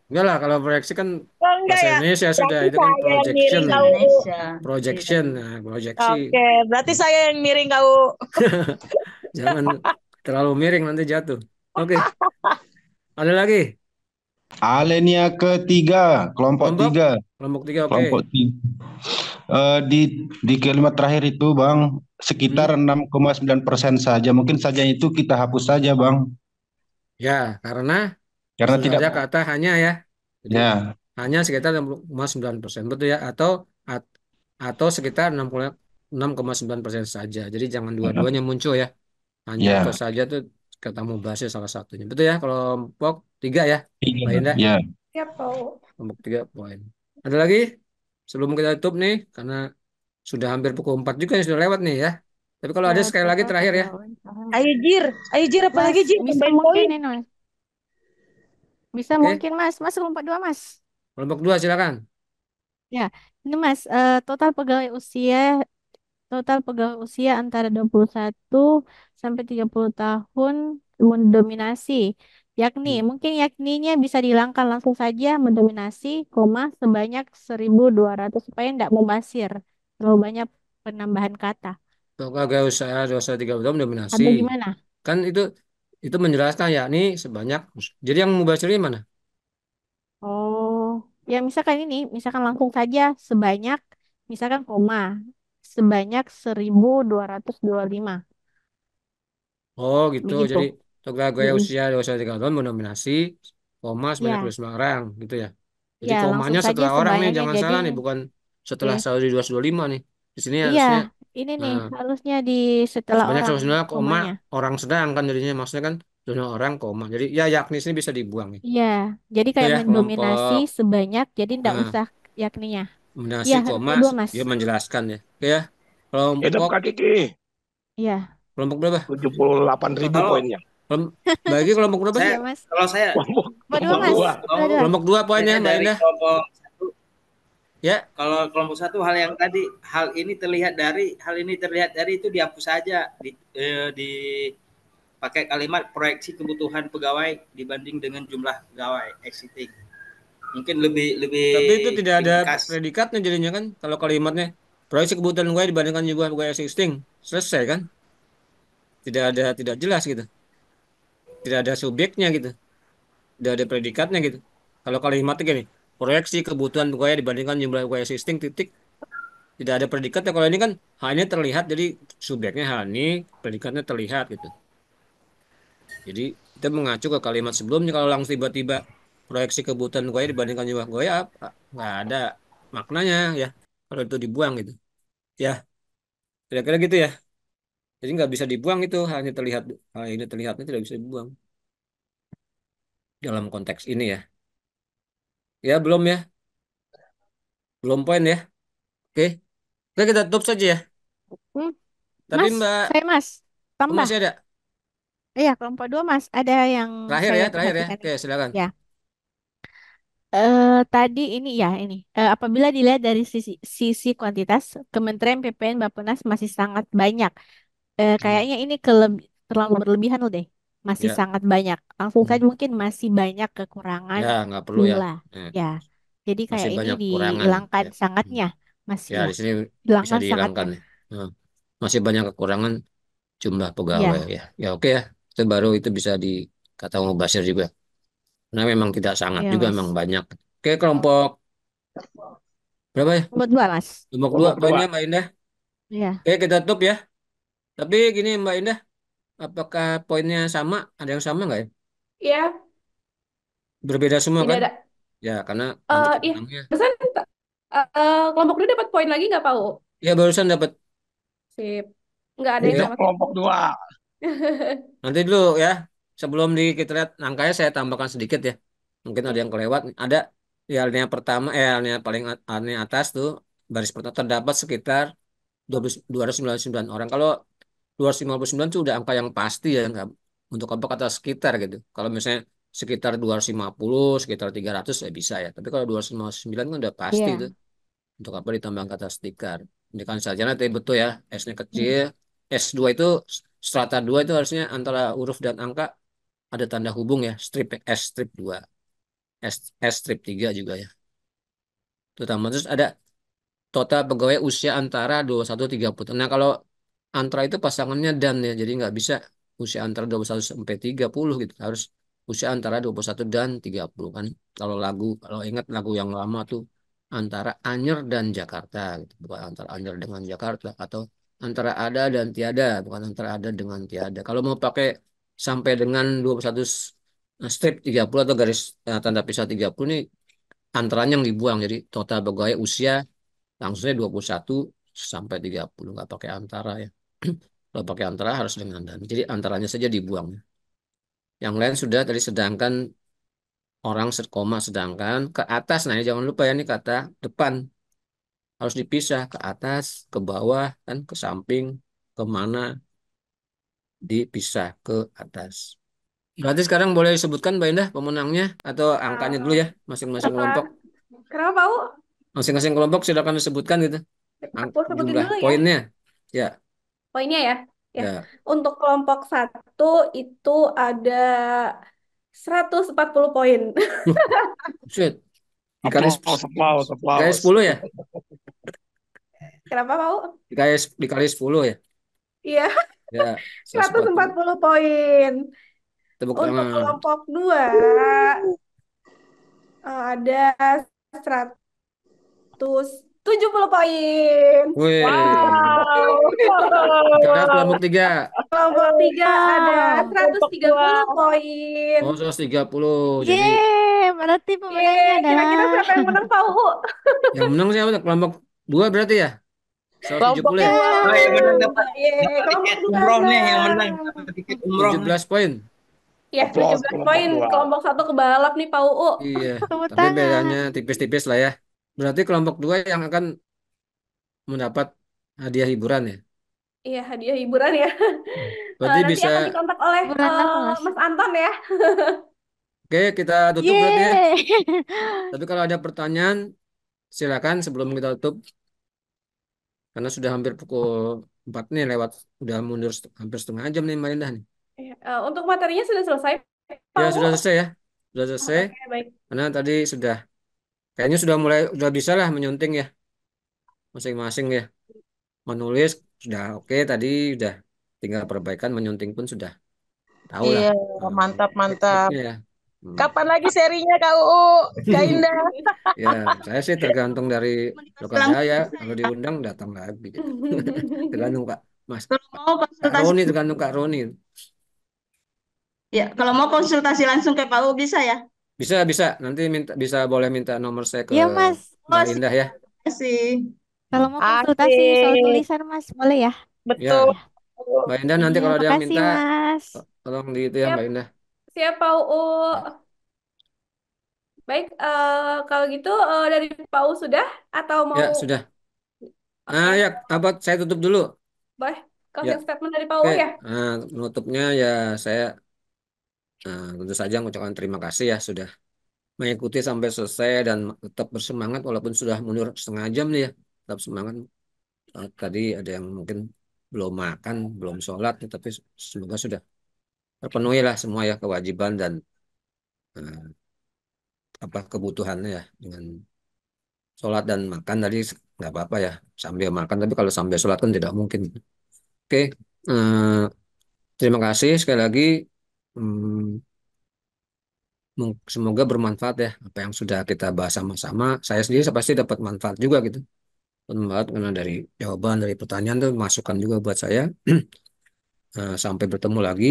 Enggak lah, kalau proyeksi kan Oh enggak bahasa ya? Indonesia sudah Berarti itu kan saya yang projection. miring kau. Indonesia. Projection, nah, proyeksi. Oke, berarti saya yang miring kau. Jangan terlalu miring nanti jatuh. Oke, ada lagi? Alenia ketiga, kelompok Kelompok? tiga. Kelompok tiga, oke. Kelompok tiga. Di kalimat terakhir itu Bang, sekitar 6,9% saja. Mungkin saja itu kita hapus saja Bang. Ya, karena Karena langsung tidak, saja kata hanya ya. Jadi ya, hanya sekitar 60,9%, betul ya? Atau sekitar 66,9% saja. Jadi jangan dua-duanya muncul ya. Hanya atau ya, saja tuh kata mau bahasnya salah satunya. Betul ya? Kelompok tiga ya, tiga, Mbak Indah. ya. Siap, Pak. Kelompok 3 poin. Ada lagi? Sebelum kita tutup nih, karena sudah hampir pukul 4 juga yang sudah lewat nih ya. Tapi kalau ada sekali lagi Total terakhir ya. pegawai. Ayo Jir apa lagi Mas, Jir? bisa Tambahin mungkin poin. ini Mas. Bisa Oke, mungkin Mas. Mas kelompok 2 Mas. kelompok 2 silakan. Ya, ini Mas, total pegawai usia antara 21 sampai 30 tahun mendominasi. Yakni, Hmm. mungkin yakninya bisa dihilangkan langsung saja mendominasi, sebanyak 1.200 supaya tidak mubasir. Terlalu banyak penambahan kata. Gak usah, gak usah 30 tahun dominasi. Atau gimana? Kan itu menjelaskan ya, ini sebanyak. Jadi yang mubasirnya mana? Oh, ya misalkan langsung saja sebanyak, misalkan sebanyak 1.225. Oh gitu, Begitu. jadi gaya Mm-mm. usia 21 tahun mendominasi, sebanyak Ya, 25 orang gitu ya. Jadi ya langsung komanya saja setelah orang nih, sebanyaknya. jangan Jadi, salah nih, bukan setelah oke. Saudi 225 nih. Di sini Iya, harusnya ini nih nah, harusnya di setelah sebanyak orang 129 koma komanya. orang sedang kan jadinya maksudnya kan 29 orang koma. Jadi ya yakni sini bisa dibuang nih. Iya, jadi Itu kayak ya mendominasi kelompok sebanyak, jadi ndak nah, usah yakninya. Iya, dominasi koma kelompok 2 Mas. dia menjelaskan ya. Oke ya. Hidup Kelompok Kak Kiki, Iya, kelompok berapa? 78.000 Kalau poinnya. Bagi kelompok berapa sih? iya saya Mas. kalau saya Kelompok, Kelompok 2 kelompok Mas. dua. Dua, dua. Kelompok 2 poinnya saya Mbak dari Indah. kelompok satu. Ya, Kalau kelompok satu hal ini terlihat dari itu dihapus saja, dipakai kalimat proyeksi kebutuhan pegawai dibanding dengan jumlah pegawai existing. Mungkin lebih lebih tapi itu tidak ada ringkas. predikatnya jadinya kan. Kalau kalimatnya proyeksi kebutuhan gue dibandingkan juga gue existing, selesai kan? Tidak jelas gitu. Tidak ada subjeknya gitu. Tidak ada predikatnya gitu. Kalau kalimatnya gini, proyeksi kebutuhan gue dibandingkan jumlah gue existing titik tidak ada predikatnya. Kalau ini kan hal ini terlihat jadi subjeknya hal ini, predikatnya terlihat gitu. Jadi kita mengacu ke kalimat sebelumnya kalau langsung tiba-tiba proyeksi kebutuhan gue dibandingkan jumlah gue apa? Nggak ada maknanya ya kalau itu dibuang gitu. Ya, kira-kira gitu ya. Jadi nggak bisa dibuang itu hanya terlihat hal ini terlihatnya tidak bisa dibuang dalam konteks ini ya. Ya belum ya, belum poin ya. Oke, kita tutup saja ya. Hmm, Tapi Mas, Mbak, Mas. kamu Tambah. masih ada Iya, kelompok 2 Mas. Ada yang saya terakhir ya. perhatikan Oke, ini. silakan. Ya. Tadi ini, apabila dilihat dari sisi kuantitas, Kementerian PPN Bappenas masih sangat banyak. Hmm. Kayaknya ini terlalu berlebihan loh deh. Masih Ya, sangat banyak. Langsung hmm. saja mungkin masih banyak kekurangan Ya nggak perlu ya. jumlah. Eh, Ya, jadi masih kayak ini banyak kekurangan. dihilangkan Ya. Hmm. sangatnya, masih Ya ya. di sini bisa Hilangkan dihilangkan sangatnya. ya. Hmm. Masih banyak kekurangan jumlah pegawai Ya, ya. Ya oke ya. Itu baru itu bisa dikata mubasir juga. Karena memang tidak sangat ya juga memang Mas. banyak. Oke kelompok berapa ya? Nomor 2 Mas. Kelompok 2 Kelompok dua. poinnya Mbak Indah. Ya. Oke kita tutup ya. Tapi gini Mbak Indah, apakah poinnya sama? Ada yang sama nggak ya? Iya, Berbeda semua tidak kan? ada. Ya karena nanti Iya, kemenangnya. pesan kelompok dua dapat poin lagi nggak, Pak? Ya barusan dapat. Sip. Nggak ada yang Hidup Ya sama kelompok sih. dua. nanti dulu ya. Sebelum kita lihat angkanya saya tambahkan sedikit ya. Mungkin ada yang kelewat. Ada ya alinea pertama, alinea paling alinea atas tuh baris pertama terdapat sekitar 299 orang. Kalau 259 itu udah angka yang pasti ya nggak untuk apa kata sekitar gitu. Kalau misalnya sekitar 250, sekitar 300 ya bisa ya. Tapi kalau 259 kan udah pasti itu. Iya. Untuk apa ditambah kata stiker? Ini kan saja nanti betul ya. S-nya Hmm. kecil. S2 itu strata 2 itu harusnya antara huruf dan angka ada tanda hubung ya, strip S strip 2, S strip 3 juga ya. Terutama terus ada total pegawai usia antara 21 30. Nah, kalau antara itu pasangannya dan ya, jadi nggak bisa usia antara 21 sampai 30 gitu. Harus usia antara 21 dan 30 kan. Kalau ingat lagu yang lama tuh antara Anyer dan Jakarta gitu. Bukan antara Anyer dengan Jakarta, atau antara ada dan tiada, bukan antara ada dengan tiada. Kalau mau pakai sampai dengan 21 strip 30 atau garis tanda pisah 30 nih, antaranya yang dibuang. Jadi total pegawai usia langsungnya 21 sampai 30, nggak pakai antara ya. Kalau pakai antara harus dengan dan. Jadi antaranya saja dibuang. Yang lain sudah tadi, sedangkan orang koma, sedangkan ke atas. Nah, ini jangan lupa ya, ini kata depan harus dipisah, ke atas, ke bawah, kan ke samping, kemana dipisah ke atas. Berarti sekarang boleh disebutkan Mbak Indah pemenangnya atau angkanya dulu ya, masing-masing kelompok. Kenapa Pak U? Masing-masing kelompok silakan disebutkan gitu. Aku sebutin Jumlah dulu ya poinnya. Ya, poinnya ya. Ya, ya. untuk kelompok 1 itu ada 140 poin. Shit. Dikali Applause. dikali 10 ya? Kenapa Pak U? Dikali 10 ya? Iya, Ya, 140. 140 poin. Tepuk Untuk tangan. kelompok 2 ada 170 poin. Wih. Wow. Sekarang kelompok 3. Kelompok 3 ada Kelompok 130 poin. Oh, 130. Jadi Yeay, berarti pemenangnya Kira-kira adalah siapa yang menang Pak U? yang menang siapa? Kelompok 2 berarti ya? 170 Kelompok ya? dua. Oh, yang menang dapat Yeay, kelompok tiket 2 umroh nih, yang menang dapat tiket umroh. 17 poin. Ya, 17 poin. Kelompok 1 kebalap nih Pak UU. Iya, tepuk tapi tangan. bedanya tipis-tipis lah ya. Berarti kelompok 2 yang akan mendapat hadiah hiburan ya. Iya, hadiah hiburan ya. Berarti Nanti bisa. akan dikontak oleh Hiburan apa, Mas? Mas Anton ya. Oke, kita tutup berarti ya. Yeay. Tapi kalau ada pertanyaan, silakan sebelum kita tutup. Karena sudah hampir pukul 4 nih lewat. Udah mundur hampir setengah jam nih Mbak Indah nih. Untuk materinya sudah selesai, Pak Ya, UU? sudah selesai ya. Sudah selesai. Oke, baik. Karena tadi kayaknya sudah bisa lah menyunting ya. Masing-masing ya. Menulis sudah oke, tadi udah tinggal perbaikan, menyunting pun sudah tahu lah. Iya, mantap. Tekniknya ya. Kapan lagi serinya Kak UU? Kak Indah. Ya, saya sih tergantung dari Lokajaya. Kalau diundang datang lagi. Tergantung Kak Mas. Kalau mau Kak konsultasi, Roni, tergantung Kak Roni. ya kalau mau konsultasi langsung ke Pak U bisa ya. Bisa. Nanti boleh minta nomor saya ke Iya, Mas. Mbak Indah ya. Kasih. Kalau mau konsultasi soal Asik. tulisan, Mas, boleh ya? Betul. Ya, Mbak Indah nanti Iya, kalau ada yang makasih, minta, Mas. tolong di itu ya Siap, Mbak Indah. siap Pak UU. Baik, kalau gitu dari Pak UU sudah atau mau Ya, sudah. Nah, Oke, ya, saya tutup dulu. boleh Ya. closing statement dari Pak Oke, UU ya? nah, penutupnya ya saya tentu saja mengucapkan terima kasih ya sudah mengikuti sampai selesai dan tetap bersemangat walaupun sudah mundur setengah jam nih ya. Tetap semangat. Tadi ada yang mungkin belum makan, belum sholat, tapi semoga sudah terpenuhi lah semua ya kewajiban dan eh, kebutuhannya ya, dengan sholat dan makan tadi nggak apa-apa ya sambil makan, tapi kalau sambil sholat kan tidak mungkin. Oke, eh, terima kasih sekali lagi. Hmm, Semoga bermanfaat ya apa yang sudah kita bahas sama-sama. Saya sendiri pasti dapat manfaat juga gitu. Bermanfaat karena dari jawaban dari pertanyaan tuh masukan juga buat saya. Sampai bertemu lagi.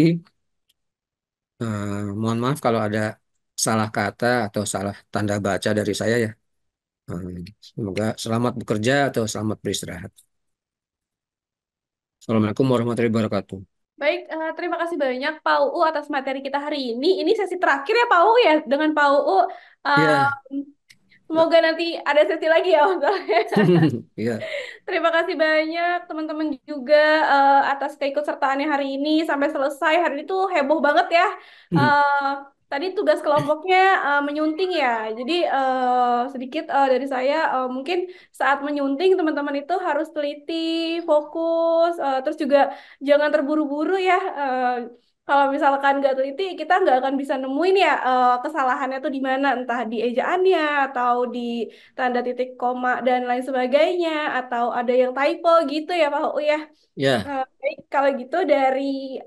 Mohon maaf kalau ada salah kata atau salah tanda baca dari saya ya. Semoga selamat bekerja atau selamat beristirahat. Assalamualaikum warahmatullahi wabarakatuh. Baik, terima kasih banyak Pak UU atas materi kita hari ini. Ini sesi terakhir ya Pak UU ya dengan Pak UU. Iya, Semoga nanti ada sesi lagi ya masalahnya. iya. Terima kasih banyak teman-teman juga atas keikutsertaannya hari ini sampai selesai. Hari ini tuh heboh banget ya. Eh, Tadi tugas kelompoknya menyunting ya. Jadi sedikit dari saya mungkin saat menyunting teman-teman itu harus teliti, fokus, terus juga jangan terburu-buru ya. kalau misalkan nggak teliti, kita nggak akan bisa nemuin ya kesalahannya tuh di mana, entah di ejaannya atau di tanda titik koma dan lain sebagainya, atau ada yang typo gitu ya Pak Uu ya. Ya, Baik, kalau gitu dari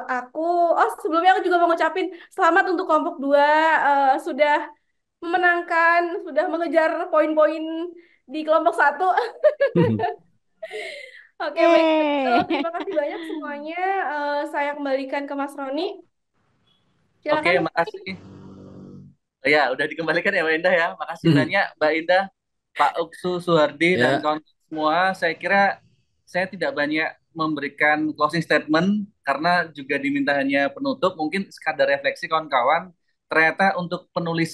aku, sebelumnya aku juga mau ngucapin selamat untuk kelompok 2 sudah memenangkan, sudah mengejar poin-poin di kelompok 1. Oke, baik. Yeay. Terima kasih banyak semuanya. Saya kembalikan ke Mas Roni. Oke, Silakan. Mas Roni. makasih. Ya, udah dikembalikan ya Mbak Indah ya. Makasih Hmm. banyak Mbak Indah, Pak Uksu Suhardi, dan Ya, kawan semua. Saya kira saya tidak banyak memberikan closing statement karena juga diminta hanya penutup. Mungkin sekadar refleksi kawan-kawan. Ternyata untuk menulis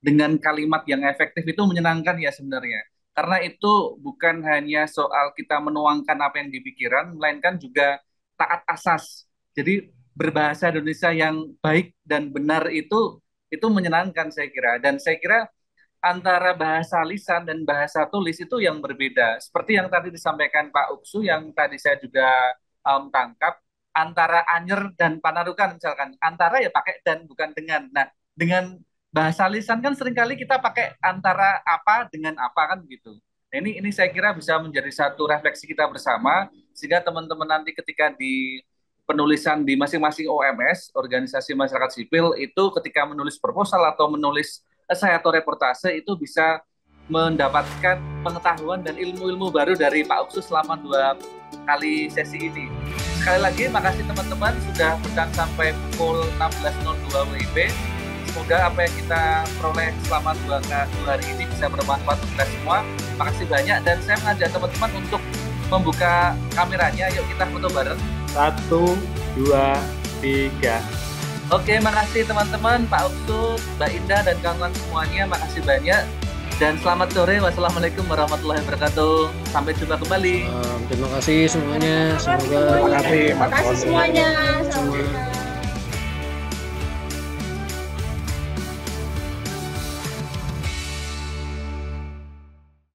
dengan kalimat yang efektif itu menyenangkan ya sebenarnya. Karena itu bukan hanya soal kita menuangkan apa yang di pikiran, melainkan juga taat asas. Jadi berbahasa Indonesia yang baik dan benar itu menyenangkan saya kira. Dan saya kira antara bahasa lisan dan bahasa tulis itu yang berbeda. Seperti yang tadi disampaikan Pak Uksu, yang tadi saya juga tangkap, antara anyer dan panarukan misalkan. Antara ya pakai dan bukan dengan. Nah, dengan bahasa lisan kan seringkali kita pakai antara apa dengan apa kan gitu. Nah, ini saya kira bisa menjadi satu refleksi kita bersama, sehingga teman-teman nanti ketika di penulisan di masing-masing OMS, organisasi masyarakat sipil, itu ketika menulis proposal atau menulis esai atau reportase itu bisa mendapatkan pengetahuan dan ilmu-ilmu baru dari Pak Uksu selama 2 kali sesi ini. Sekali lagi, makasih teman-teman sudah bertahan sampai pukul 16.02 WIB. Semoga apa yang kita peroleh selama 2 hari ini bisa bermanfaat untuk kita semua. Makasih banyak, dan saya mengajak teman-teman untuk membuka kameranya. Yuk kita foto bareng. 1, 2, 3. Oke, makasih teman-teman, Pak Uksu, Mbak Indah, dan kawan-kawan semuanya. Makasih banyak. Dan selamat sore. Wassalamualaikum warahmatullahi wabarakatuh. Sampai jumpa kembali. terima kasih semuanya. Semoga Terima kasih semuanya. semua